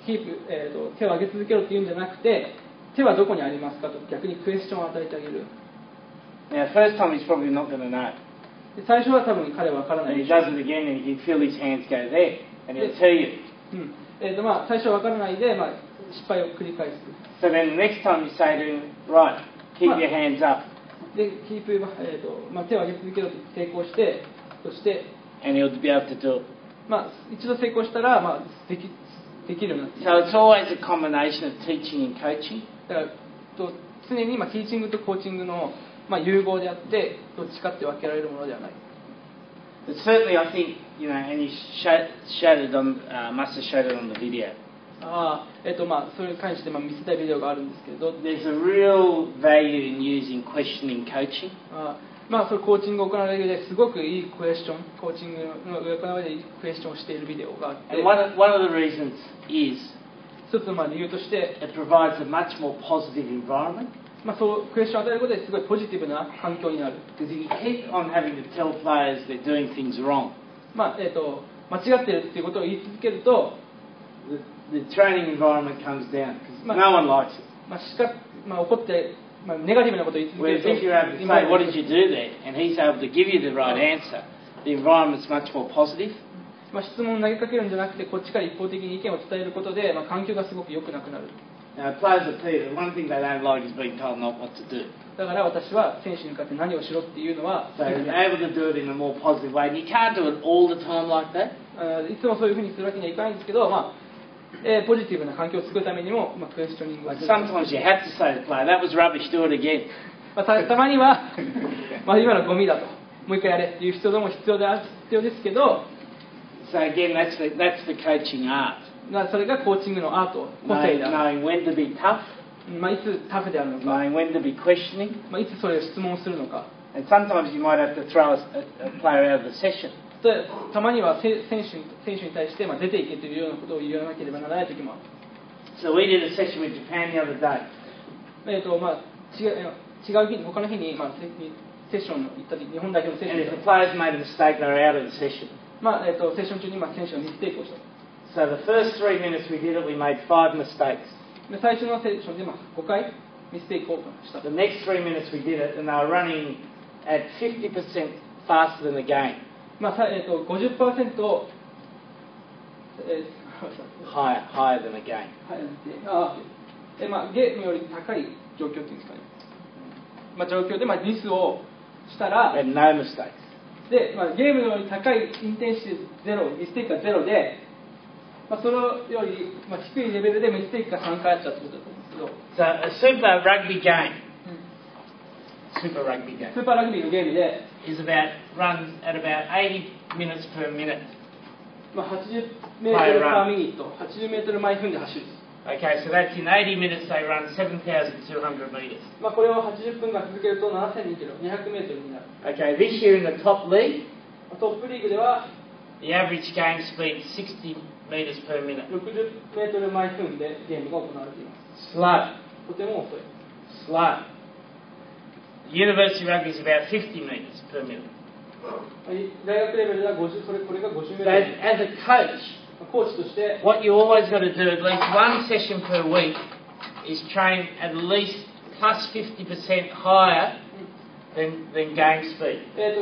手を上げ続けろっていうんじゃなくて、手はどこにありますかと逆にクエスチョンを与えてあげる。Now, first time he's probably not going to know. で最初は多分彼は分からない And で he しょう。 does it again and you can feel his hands go there. And he'll tell you. 最初は分からないで、失敗を繰り返す。 So then the next time you say to him, right, keep your hands up. で、キープ、手を上げ続けろと成功して、そして、And he'll be able to do it. 一度成功したら、できるようになっていく。 So it's always a combination of teaching and coaching. だから常にティーチングとコーチングの、融合であって、どっちかって分けられるものではない。 But certainly, I think, and you showed it on, must have showed it on the video. それに関して見せたいビデオがあるんですけれど、There's a real value in using questioning coaching. それコーチングを行う上ですごくいいクエスチョン、コーチングの行う上でいいクエスチョンをしているビデオがあって、 And one of the reasons is 一つの理由として、 it provides a much more positive environment. そうクエスチョンを与えることですごいポジティブな環境になる。 Because if you keep on having to tell players they're doing things wrong, 間違ってるっていうことを言い続けると、 the training environment comes down because no one likes it. 怒って、ネガティブなことを言い続け Whereas ると、 if you're able to say, what did you do there? And he's able to give you the right answer, the environment's much more positive. 質問を投げかけるんじゃなくて、こっちから一方的に意見を伝えることで、環境がすごく良くなくなる。 Now, players will tell you the one thing they don't like is being told not what to do. だから私は選手に向かって何をしろっていうのは、 So you're able to do it in a more positive way. And you can't do it all the time like that. いつもそういうふうにするわけにはいかないんですけど、ポジティブな環境を作るためにも、クエスチョニングを Like する。 sometimes you have to say to the player, that was rubbish, do it again. たまには、今のゴミだと、もう一回やれっていう必要も必要ですけど、 So again, that's the coaching art. それがコーチングのアート、個性である。 Knowing when to be tough, いつタフであるのか、 knowing when to be questioning. いつそれを質問するのか。 And sometimes you might have to throw a player out of the session. でたまには選手に対して出ていけというようなことを言わなければならない時もある。 So we did a session with Japan the other day. 違う日に、他の日に、セッションに行った時、日本代表のセッショ And ン if に the players made a mistake, they were out of the session. セッション中に選手がミステイクをした。 So the first 3 minutes we did it, we made 5 mistakes. で最初のセッションで5回ミステイクをした。 The next 3 minutes we did it, and they were running at 50% faster than the game. 50% を、higher than the game. ゲームより高い状況っていうんですかね。状況でミスをしたら、 And no mistakes. でゲームより高いインテンシティゼロ、ミステイクがゼロで、それより、低いレベルでミステイクが3回あっちゃうってことだと思うんですけど、 So a super rugby game. Super rugby game. スーパーラグビーのゲームで、 Is runs at about 80 minutes per minute. 80メートルパーミニット、80メートル毎分で走る。 Okay, so that's in 80 minutes they run 7,200 metres. これを80分間続けると7000キロ、200メートルになる。 Okay, this year in the top league, トップリーグでは the average game speed is 60 metres per minute. 60メートル毎分でゲームが行われています。 Slow. とても遅い。 Slow. University rugby is about 50 metres per minute. 大学レベルではこれが50メート So ル。 as a coach, コーチとして、 what you always got to do, at least one session per week, is train at least plus 50% higher than game speed.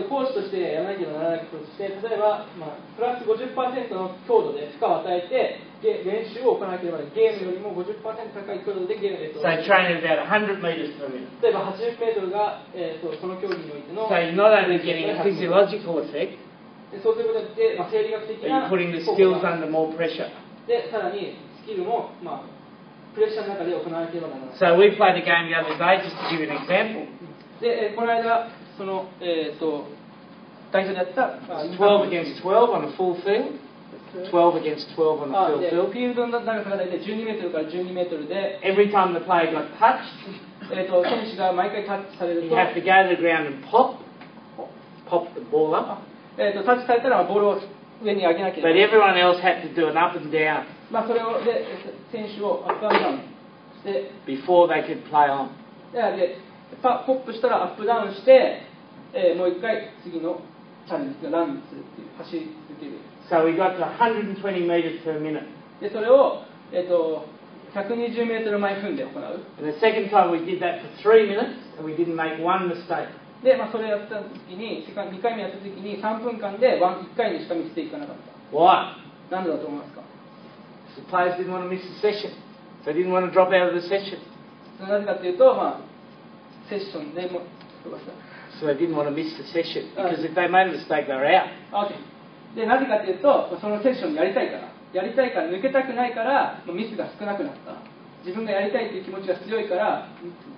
コーチとしてやらなければならないこととして、例えば、プラス 50% の強度で負荷を与えて練習を行わなければならない。ゲームよりも 50% 高い強度でSo train at about 100 metres per minute. 例えば80メートルが、その競技においての So you're not only getting a physiological effect, そうすることによって、生理学的 but な you're putting the 効果 skills が under more pressure. で、さらにスキルも、プレッシャーの中で行わなければならない。 So we played a game the other day, just to give you an example. で、この間、その、代表でやった、12 against 12 on a full field. 12 against 12 on a full で field. フィールドの長さが大体12メートルから12メートルで、 Every time the player got touched, 選手が毎回タッチされる he'd と、 have to go to the ground and pop the ball up. タッチされたらボールを上に上げなきゃいけ But ない。 everyone else had to do an up and down. それをで選手をアップアンダウンで before they could play on. でポップしたらアップダウンして、もう一回次のチャレンジランするっていう走り続ける。So we got to 120 meters per minute. でそれを、120メートル毎分で行う。And the second time we did that for 3 minutes and we didn't make one mistake. で、それやった時に2回目やった時に3分間で1回にしかミステイクがなかった。Why? なんでだと思いますか？ The players didn't want to miss the session. They didn't want to drop out of the session. なぜかというと、セッションでも So they didn't want to miss the session because if they made a mistake, they were out. Okay. でなぜかというと、そのセッションやりたいから抜けたくないからミスが少なくなった。自分がやりたいという気持ちが強いから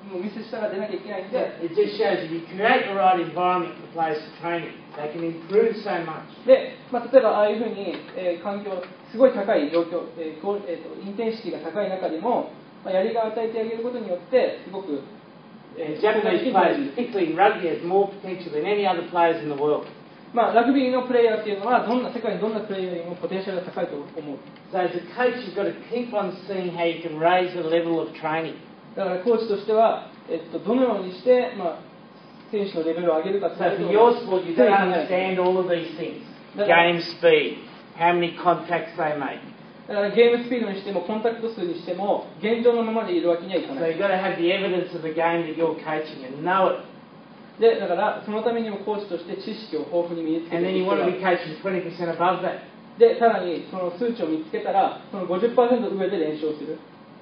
もうミスしたら出なきゃいけないんで。It just shows if you create the right environment for players to train in, they can improve so much. で、例えばああいうふうに、環境すごい高い状況、インテンシティが高い中でも、やりが与えてあげることによってすごく、Japanese players, particularly in rugby, has more potential than any other players in the world. ラグビーのプレイヤーっていうのは世界にどんなプレイヤーよりもポテンシャルが高いと思う。 So as a coach, you've got to keep on seeing how you can raise the level of training. だからコーチとしては、どのようにして、選手のレベルを上げるかという So for your sport, you've got to understand all of these things. Game speed, how many contacts they make. だからゲームスピードにしてもコンタクト数にしても現状のままでいるわけにはいか So ない。 you've got to have the evidence of the game that you're coaching and know it. でだからそのためにもコーチとして知識を豊富に身につけ And て then い you く want 必要 to があ be る。 coaching 20% above that. でさらにその数値を見つけたらその 50% 上で練習をする。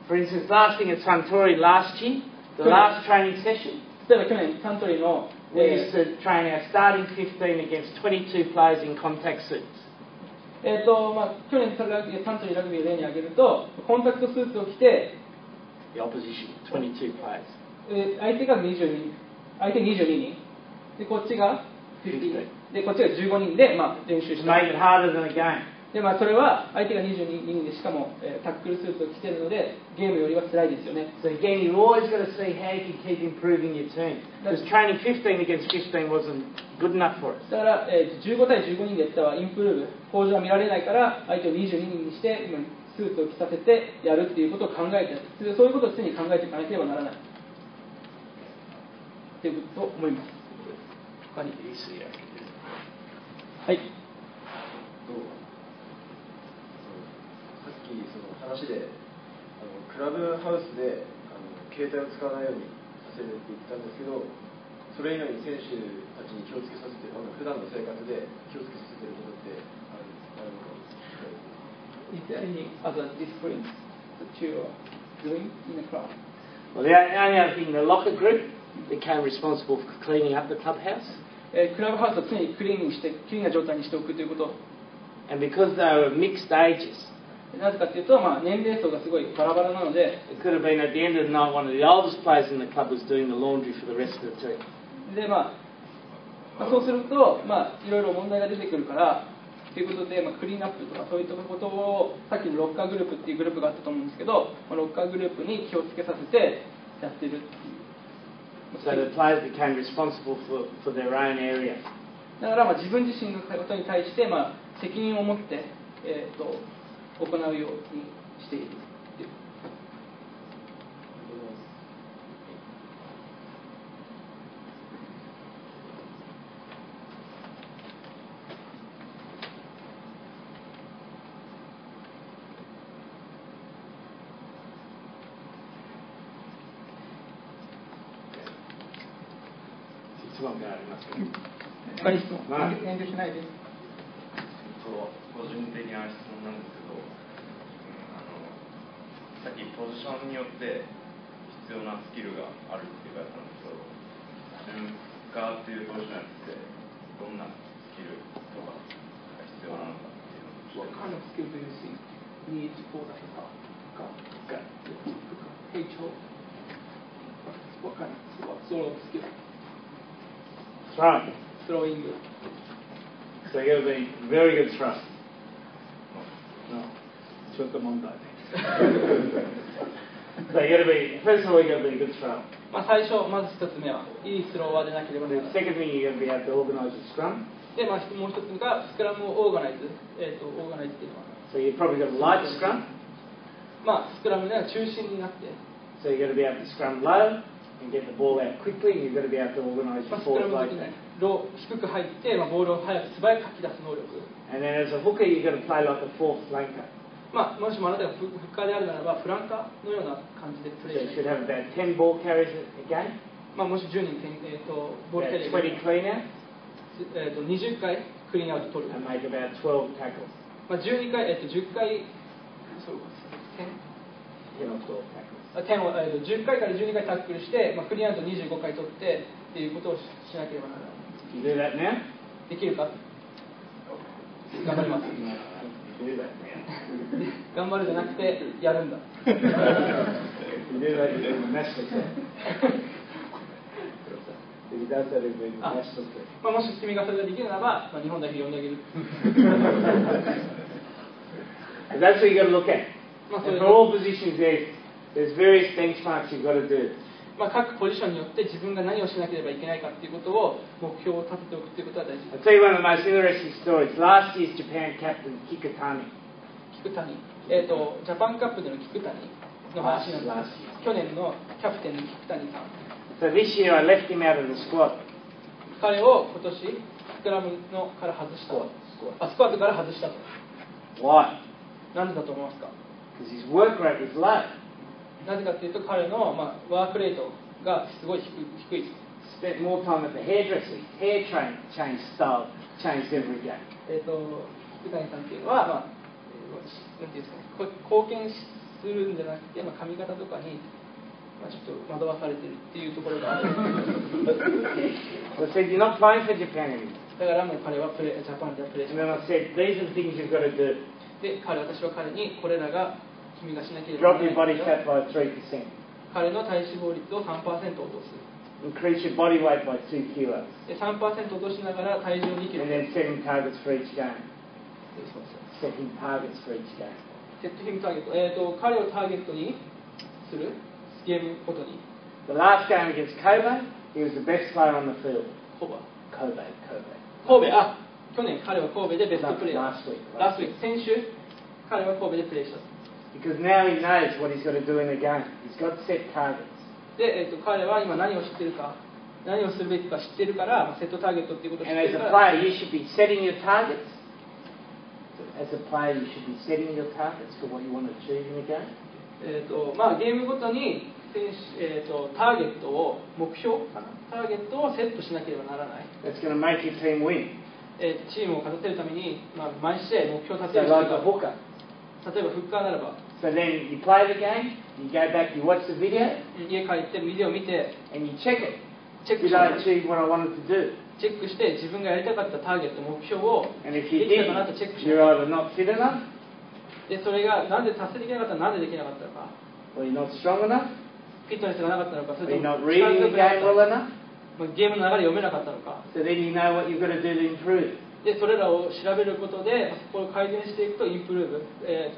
For instance, last thing at Suntory last year, the last training session, 例えば去年サントリーの、we used to train our starting 15 against 22 players in contact suits. 去年サントリーラグビーを例に挙げるとコンタクトスーツを着て The opposition, 22 players. 相手が22人でこっちが15でこっちが15人で、練習 To した。 make it harder than a game. でそれは相手が22人でしかも、タックルスーツを着ているのでゲームよりは辛いですよね。 So again, you've always got to see how you can keep improving your team. Because training 15 against 15 wasn't good enough for us. だから、15対15人でやったらインプルーブ向上は見られないから相手を22人にしてスーツを着させてやるっていうことを考えてそういうことを常に考えていかなければならないっていうことと思います。他にはい。さっきその話でクラブハウスで携帯を使わないようにさせるって言ったんですけど、それ以外に選手たちに気をつけさせて普段の生活で気をつけさせていることってあるのか。 Is there any other disciplines that you are doing in the club? Well, the only other thing, the locker group became responsible for cleaning up the clubhouse. クラブハウスを常にクリーンな状態にしておくということ。 And because they were mixed ages, なぜかというと、年齢層がすごいバラバラなので、 it could have been at the end of the night one of the oldest players in the club was doing the laundry for the rest of the team. でそうすると、いろいろ問題が出てくるからということで、クリーンアップとかそういったことをさっきのロッカーグループっていうグループがあったと思うんですけど、ロッカーグループに気をつけさせてやってるっていう。 So the players became responsible for their own area. だから自分自身のことに対して、責任を持って、行うようにしているっていう。質問がありますか？他に質問、遠慮しないです。個人的な質問なんですけど、さっきポジションによって必要なスキルがあるって言われたんですけど、準カーっていうポジションってどんなスキルとかが必要なのかっていうのを。 What kind of skill do you think needs for the What kind of what sort of skill? Throwing. Throwing. So you've got to be very good thrower. No. ちょっと問題。 So you got to be, first of all, you got to be a good thrower. 最初まず一つ目はいいスローワーでなければならない。 The second thing, you got to be able to organise a scrum. で、もう一つがスクラムをオーガナイズ、オーガナイズっていうのは、So you've probably got a light scrum. スクラムが中心になって、So So you've got to be able to scrum low and get the ball out quickly, and you've got to be able to organise ま your あ、スクラ forward ムの like 時に that. ロー低く入って、まあ、ボールを早く素早くかき出す能力、 And then as a hooker, you've got to play like a fourth flanker. まあ、もしもあなたがフッカーであるならばフランカーのような感じでプ So レー you し should て、 have about 10 ball carries a game, まあ、もし10人ボールキャリ about ー 20 clean outs, 20回クリーンアウト取る、 and make about 12 tackles. まあ、12回、10回そう10 or 12 tackles. 10を10回から12回タックルして、まあ、クリーンアウト25回取ってっていうことをしなければならない。 You do that now? できるか頑張ります。 You do that now. 頑張るじゃなくてやるんだ。 You do that in the national team. If he does that in the national team. まあ、もし君がそれができるならば、まあ、日本代表呼んであげる。 And that's what you've got to look at. まあ、そうい And う for all positions, there's various benchmarks you've got to do. まあ、各ポジションによって自分が何をしなければいけないかっていうことを目標を立てておくっていうことは大事 I'll です tell you one of the most interesting stories. Last year's Japan captain, Kikutani. 菊谷、ジャパンカップでの菊谷の話なんです。去年のキャプテンの菊谷さん、 So this year I left him out of the squad. 彼を今年スクラムのから外したと、スクワットから外したと。 Why? なんでだと思いますか？ Because his work rate was low. なぜかというと彼の、まあ、ワークレートがすごい低い。 Spent more time at the hairdresser. His hair changed style, changed every day. 菊谷さんっていうのは、まあなんていうんですかね、貢献するんじゃなくて、まあ、髪型とかに、まあ、ちょっと惑わされてるっていうところがある。 So I said, you're not playing for Japan anymore. だからもう彼はジャパンではプレーし And ま then I said, these are the things you've got to do. す。で、私は彼にこれらが君がしなければ Drop な your らな body い fat by 3%. 彼の体脂肪率を 3% 落とす。 Increase your body weight by 2 kilos. で 3% 落としながら体重を2キロ And then set him targets for each game. します。 Set him targets for each game. セットヒムターゲット、彼をターゲットにするゲームごとに The last game against Kobe, he was the best player on the field. コバ Kobe. 神戸、去年彼は神戸でベストプレーヤー Last week. ラストウィーク先週彼は神戸でプレーした Because now he knows what he's got to do in the game. He's got set targets. で、彼は今何を知ってるか何をするべきか知ってるから、まあ、セットターゲットっていうことを知っ And て as る a から player, you should be setting your targets. As a player, you should be setting your targets for what you want to achieve in the game. まあ、ゲームごとにターゲットを目標かなターゲットをセットしなければならない、 That's going to make your team win. チームを勝たせるために、まあ、毎試合目標を立て So る like 人 a が hooker. 例えばフッカーならば So then you play the game, you go back, you watch the video, 家帰ってビデオを見て and you check it. チェック Did し I ます achieve what I wanted to do? チェックして自分がやりたかったターゲット目標を And if で you きたかなと didn't, チェックし you're ます either not fit enough, でそれがなんで達成できなかったらなんでできなかったのか or you're not strong enough, フィットネスがなかったのかそ or れ you're と not も reading the 力強くなか game った well のか enough. まあゲームの流れ読めなかったのか So then you know what you've got to do to improve. でそれらを調べることでそこを改善していくとインプルーブ、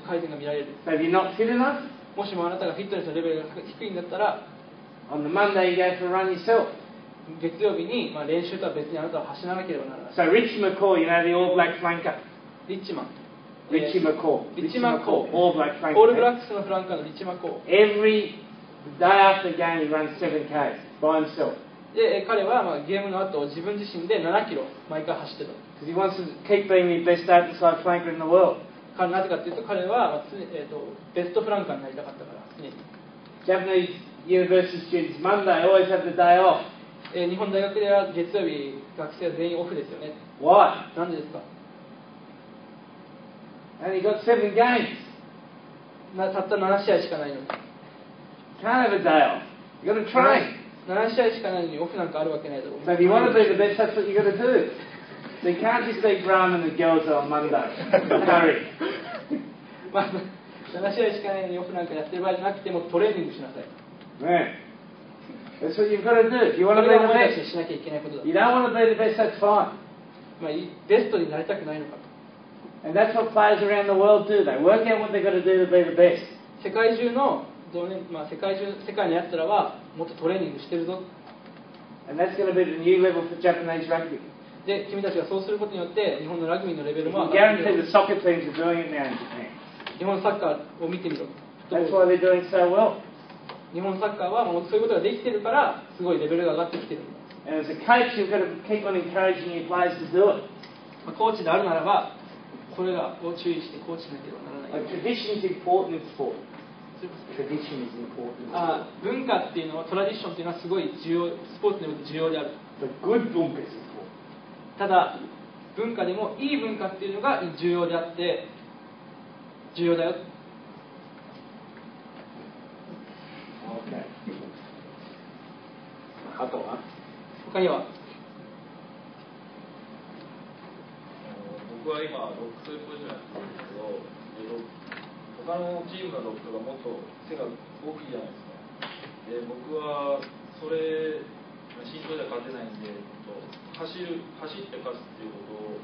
改善が見られる So if you're not fit enough, もしもあなたがフィットネスのレベルが低いんだったら on the Monday you go for a run yourself. 月曜日に、まあ、練習とは別にあなたは走らなければならない So Richie McCaw, you know the All Black flanker. リッチマン Richie McCaw. リッチマンコー All Black オールブ flanker. ラックスのフランカーのリッチマンコー Every day after the game he runs 7Ks by himself. で彼は、まあ、ゲームの後自分自身で7キロ毎回走ってた Because he wants to keep being the best outside flanker in the world. なぜかというと彼は、まあベストフランカーになりたかったから常に Japanese university students Monday always have the day off. 日本大学では月曜日学生は全員オフですよね Why? なんでですか And he got 7 games. たった7試合しかないのに Can't have a day off. You've got to train. 7試合しかないのにオフなんかあるわけないだろう So if you want to be the best, that's what you've got to do. So you can't just eat ramen and girls on Monday. Curry. まあ7試合しかないのにオフなんかやってる場合じゃなくてもトレーニングしなさい Man. That's what you've got to do. If you そ want to れ be が the 俺たち best. にしなきゃいけないことだ You don't want to be the best, that's fine. まあ、ベストになりたくないのかと And that's what players around the world do. They work out what they've got to do to be the best. 世界中の世界のやつらはもっとトレーニングしてるぞ And that's going to be the new level for Japanese rugby. で君たちがそうすることによって日本のラグビーのレベル You も can guarantee the soccer teams are doing it now in Japan. 日本のサッカーを見てみろ That's why they're doing so well. 日本サッカーはもうそういうことができてるからすごいレベルが上がってきてるんだ。 And as a coach, you've got to keep on encouraging your players to do it. コーチであるならばこれらを注意してコーチしなければならない。 Tradition is important in sport. Tradition is important. 文化っていうのはトラディションっていうのはすごい重要、スポーツにおいて重要である。 But good 文化 is important. ただ文化でもいい文化っていうのが重要であって重要だよ。 Okay. あとは他には僕は今ロックというポジションやってるんですけど、他のチームのロックがもっと背が大きいじゃないですか。で僕はそれ身長では勝てないんで走って勝つっていうことを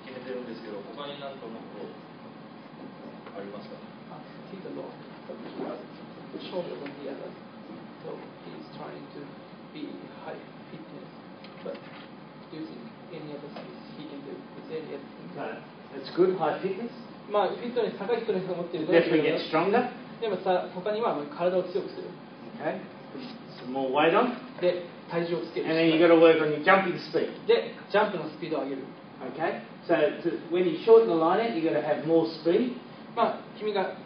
決めてるんですけど、他に何かもっとありますかね。He's a lot shorter than the other, so he's trying to be high fitness. But do you think any other skills he can do? Is there any other thing? No, it's good high fitness. まあフィットネス高いフィットネスを持っていると Definitely get stronger. でもさ他には体を強くする。 Okay. Some more weight on. で体重をつける。 And then you've got to work on your jumping speed. でジャンプのスピードを上げる。 Okay. So when you shorten the line out, you've got to have more speed. まあ君が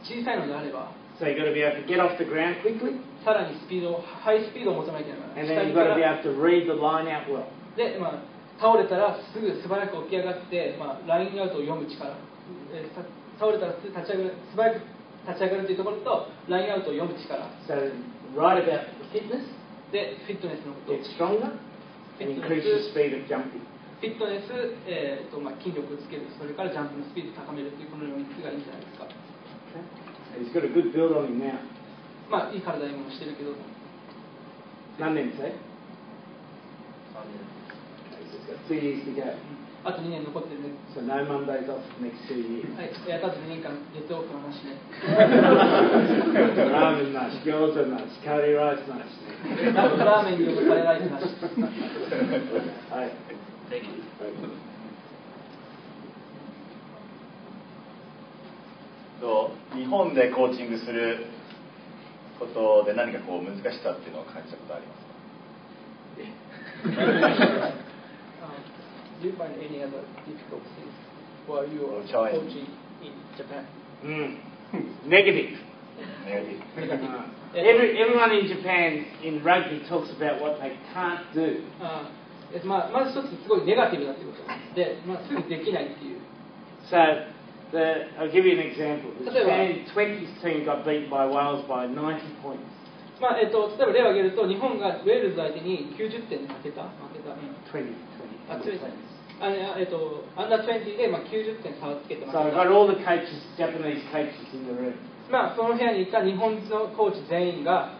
小さいのであれば So you've got to be able to get off the ground quickly. さらにスピードをハイスピードを持たなきゃいけない。 And then you've got to be able to read the line out well. で、まあ、倒れたらすぐ素早く起き上がって、まあ、ラインアウトを読む力、倒れたらすぐ立ち上がる、素早く立ち上がるというところとラインアウトを読む力 So right about fitness, でフィットネスのこと、 get stronger, and increase the speed of jumping. フィットネス、まあ、筋力をつける、それからジャンプのスピードを高めるというこの3つがいいんじゃないですか。 Okay. He's got a good build on him now. まあいい体にもしてるけど、何年生? 3年。 He's got 2 years to go. あと2年残ってるね。 So no Mondays off next 2 years. はい、あと2年間月オフの話ね。ラーメンなし、餃子なし、カレーライスなしね。ラーメンにカレーライスなし。はい。Thank you. 日本でコーチングすることで何かこう難しさっていうのを感じたことありますかDo you find any other difficult things while you are Challenge. coaching in Japan? Negative. Negative. Everyone in Japan in rugby talks about what they can't do. まず一つすごいネガティブだってことで、すぐできないっていう。So, I'll give you an example. The Japan 20s team got beaten by Wales by 90 points. 例えば例を挙げると、日本がウェールズ相手に90点で負けた。20. アンダー20で90点差をつけてま So し I た。 got all the coaches, Japanese coaches in the room. その部屋にいた日本のコーチ全員が、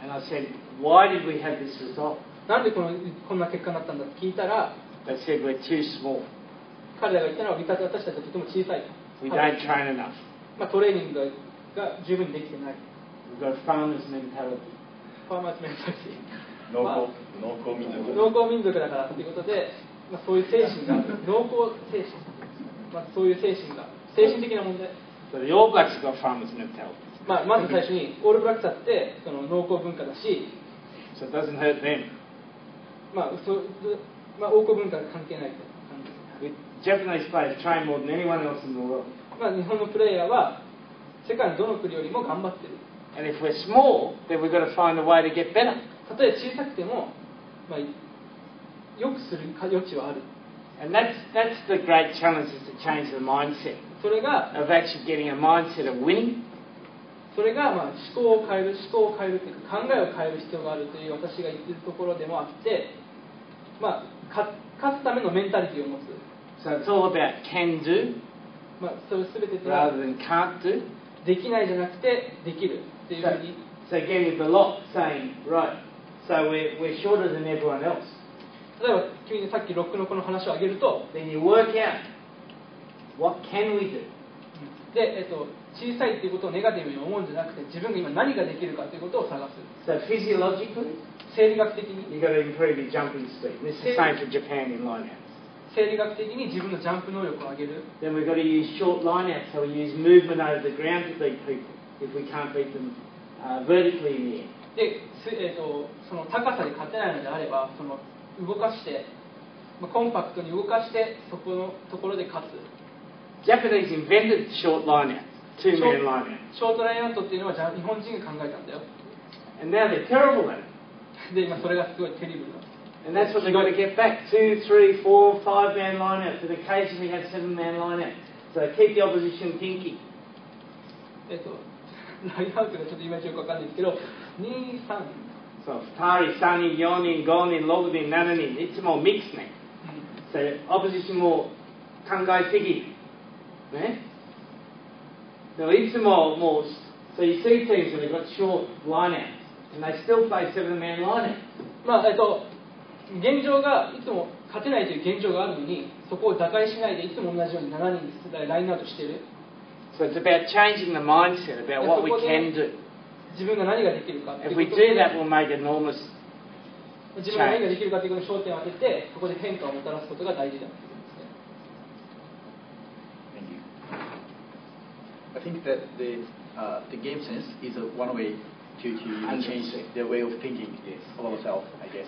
And I said, why did we have this result? なんでこんな結果になったんだって聞いたら、 They said, we're too small. 彼らが言ったのは、私たちはとても小さい。 We don't train enough. トレーニングが十分にできてない。 We've got a farmer's mentality. ファーマーズメンタリティ。農耕民族。農耕民族だからということで、そういう精神がある。農耕精神。そういう精神が、精神的な問題。 So the All Blacks have got farmer's mentality. まず最初に、オールブラックスだってその農耕文化だし、 So it doesn't hurt them. 王国文化が関係ないと感じです。 Japanese players train more than anyone else in the world. 日本のプレイヤーは世界のどの国よりも頑張ってる。 And if we're small, then we've got to find a way to get better. たとえ小さくても、良くする余地はある。 And that's the great challenge, is to change the mindset それが of actually getting a mindset of winning. 思考を変えるというか考えを変える必要があるという私が言っているところでもあって、勝つためのメンタリティを持つ。 So it's all about can do それ全て rather than can't do. できないじゃなくてできるっていうふうに。 So again with the lock saying, right, so we're shorter than everyone else. 例えば君にさっきロックのこの話を挙げると、 Then you work out, what can we do? で、小さいということをネガティブに思うんじゃなくて、自分が今何ができるかということを探す。 So physiologically, 生理学的に you've got to improve your jumping speed. This is the same for Japan in lineouts. 生理学的に自分のジャンプ能力を上げる。 Then we've got to use short lineouts, so we use movement over the ground to beat people if we can't beat them vertically in the air. で、その高さで勝てないのであれば、その動かして、コンパクトに動かして、そこのところで勝つ。Japanese invented short line out, two-man line out. ショートラインアウトっていうのは日本人が考えたんだよ。And now they're terrible at it. で、今それがすごいテリブルなんです。And that's what they've got to get back. 2, 3, 4, 5-man line out. But occasionally have 7-man line out. So keep the opposition thinking. ラインアウトがちょっといまいちよくわかんないですけど、2、3。So 2人、3人、4人、5人、6人、7人。いつもミックスね。So opposition も考えすぎ。ね。でもいつももう、so you see teams that have got short line outs and they still play 7-man line out. まあ、現状がいつも勝てないという現状があるのに、そこを打開しないでいつも同じように7人でラインアウトしている。So it's about changing the mindset about what we can do. 自分が何ができるか。If we do that, we'll make enormous 自分が何ができるかということに焦点を当てて、そこで変化をもたらすことが大事だということですね。Thank you. I think that the game sense is one way to change the way of thinking of ourselves, I guess.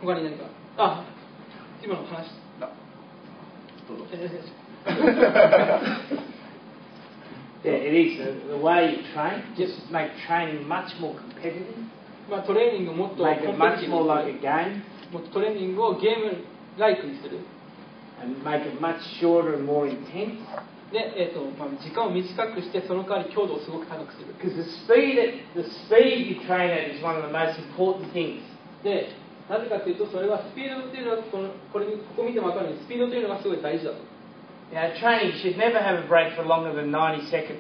他に何か、あ、今の話。どうぞ。Yeah, it is. The way you train, just make training much more competitive. まあトレーニングをもっと Make it much more like a game. もっとトレーニングをゲームライクにする。And make it much shorter and more intense. で、まあ、時間を短くしてその代わり強度をすごく高くする。Because the speed you train at is one of the most important things. で、なぜかというとそれはスピードっていうのはここ見ても分かるようにスピードというのがすごい大事だと。Training should never have a break for longer than 90 seconds.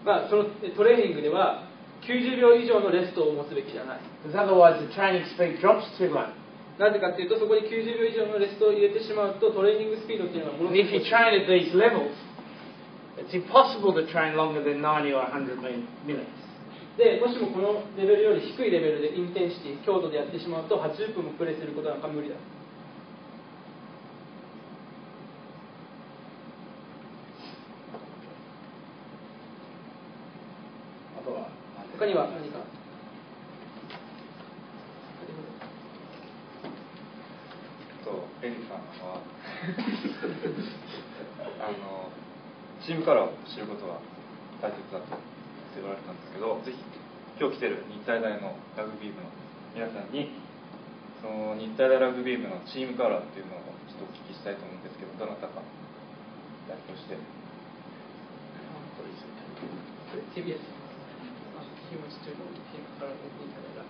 まあそのトレーニングでは90秒以上のレストを持つべきじゃない。Because otherwise the training speed drops too low. なぜかというとそこに90秒以上のレストを入れてしまうとトレーニングスピードっていうのはもの And if you train at these levels, it's impossible to train longer than 90 or 100 minutes. でもしもこのレベルより低いレベルでインテンシティ強度でやってしまうと80分もプレイすることなんか無理だ。他には何かエリさんはチームカラーを知ることが大切だと言われたんですけど、ぜひ今日来てる日体大のラグビー部の皆さんにその日体大ラグビー部のチームカラーっていうのをちょっとお聞きしたいと思うんですけど、どなたか代表して。TBS He wants to know him currently in the lab.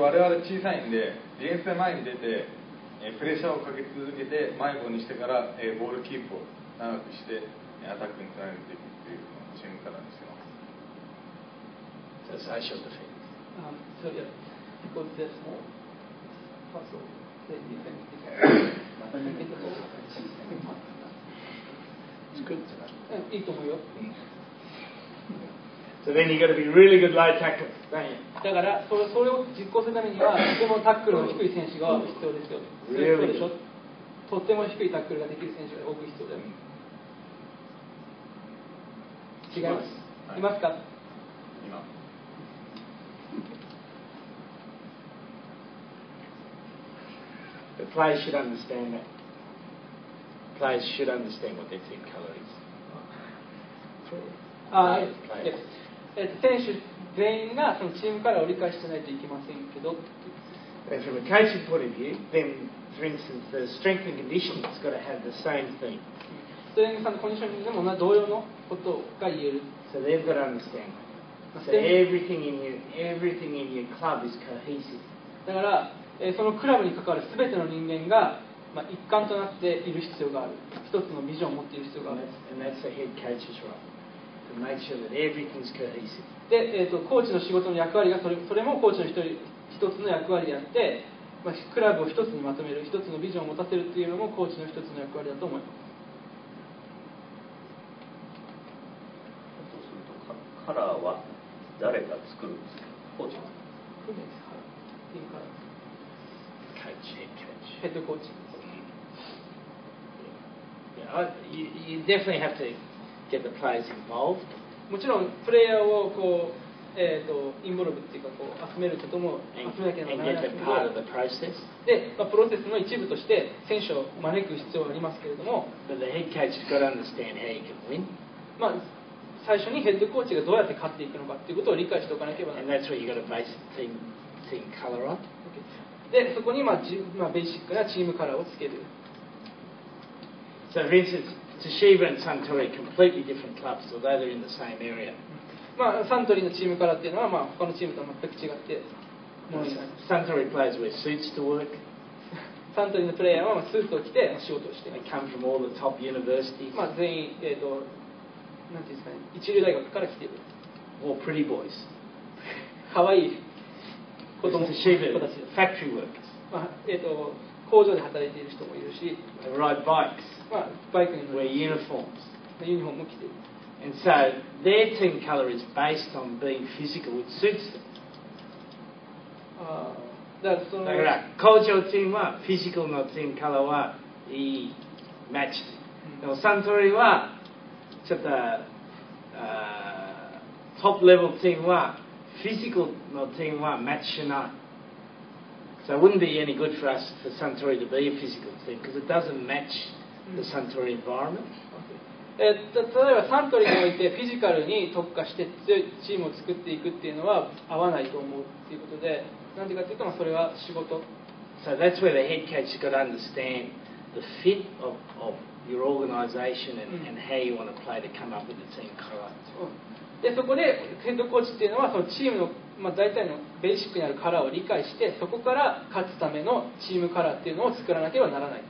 我々小さいんでディフェンスで前に出てプレッシャーをかけ続けて迷子にしてからボールキープを長くしてアタックにつなげていくっていうチームからにしてます。最初のフェインSo yeah, because there's more puzzle, the defense is It's good. いいと思うよ。So then you've got to be really good low tackler, don't you? だからそれを実行するためにはとてもタックルの低い選手が必要ですよ。そうでしょ。とっても低いタックルができる選手が多く必要だよ。違います。いますか？今。The players should understand that. Players should understand what their team colour is. 選手全員がそのチームカラーを理解してないといけませんけど。And from a coaching point of view, then, for instance, the strength and conditioning's got to have the same thing. ストレングス&コンディショニングでも同様のことが言える。So they've got to understand. So everything in your club is cohesive. だからそのクラブに関わるすべての人間が一貫となっている必要がある。一つのビジョンを持っている必要がある。And that's the head coach's role, to make sure that everything's cohesive. で、コーチの仕事の役割がそれもコーチの一つの役割であって、クラブを一つにまとめる、一つのビジョンを持たせるというのもコーチの一つの役割だと思います。そうするとカラーは誰が作るんですか？コーチが。チームカラー。 Coach, head coach. ヘッドコーチ。 You definitely have to get the players involved. もちろんプレイヤーをこう、インボルブっていうかこう集めることも And, 集めなければ and ならない get け them ど part of the process. で、プロセスの一部として選手を招く必要がありますけれども、 But the head coach has got to understand how you can win. 最初にヘッドコーチがどうやって勝っていくのかっていうことを理解しておかなければな And らない。 that's what you've got to base team colour on. で、そこにベーシックなチームカラーをつける。 So for instance, Toshiba and Suntory are completely different clubs, although they're in the same area. サントリーのチームカラーっていうのは、他のチームとは全く違ってものになります。 Suntory players wear suits to work. サントリーのプレイヤーはスーツを着て仕事をしてい They ます。 come from all the top universities. 全員、なんていうんですかね、一流大学から来ている。 All pretty boys. 可愛い子供 Toshiba 子たちです。 factory workers. 工場で働いている人もいるし、 They ride bikes, バイクに乗 wear る uniforms. ユニフォームも着ている。 And so their team colour is based on being physical, which suits them. だからそのだから工場チームはフィジカルのチームカラーはいいマッチ。でもサントリーはちょっとトップレベルチームはフィジカルのチームはマッチしない。So it wouldn't be any good for us for Suntory to be a physical team because it doesn't match the Suntory environment. 例えばサントリーにおいてフィジカルに特化して強いチームを作っていくっていうのは合わないと思うっていうことで、なんでかっていうと、それは仕事。 So that's where the head coach has got to understand the fit of your organisation and how you want to play to come up with the team colour. でそこでヘッドコーチっていうのはそのチームの、大体のベーシックにあるカラーを理解して、そこから勝つためのチームカラーっていうのを作らなければならない。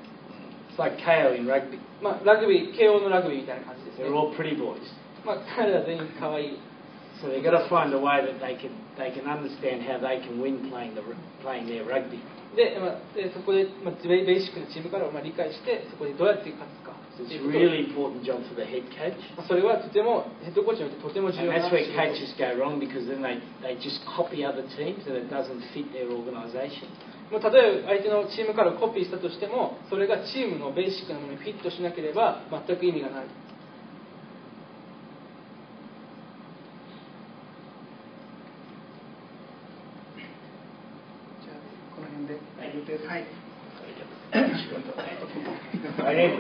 It's like KO in rugby. ラグビー、慶応のラグビーみたいな感じですね。 They're all pretty boys. 彼ら全員可愛い。 So they've got to find a way that they can understand how they can win playing their rugby. で、そこで、ベーシックなチームカラーを理解して、そこでどうやって勝つか。 So it's a really important job for the head coach. それはとてもヘッドコーチにとってとても重 And 要な that's 仕 where 事。 coaches go wrong because then they just copy other teams and it doesn't fit their organisation. 例えば相手のチームからコピーしたとしても、それがチームのベーシックなものにフィットしなければ全く意味がない。じゃあこの辺で予定。はい。I am.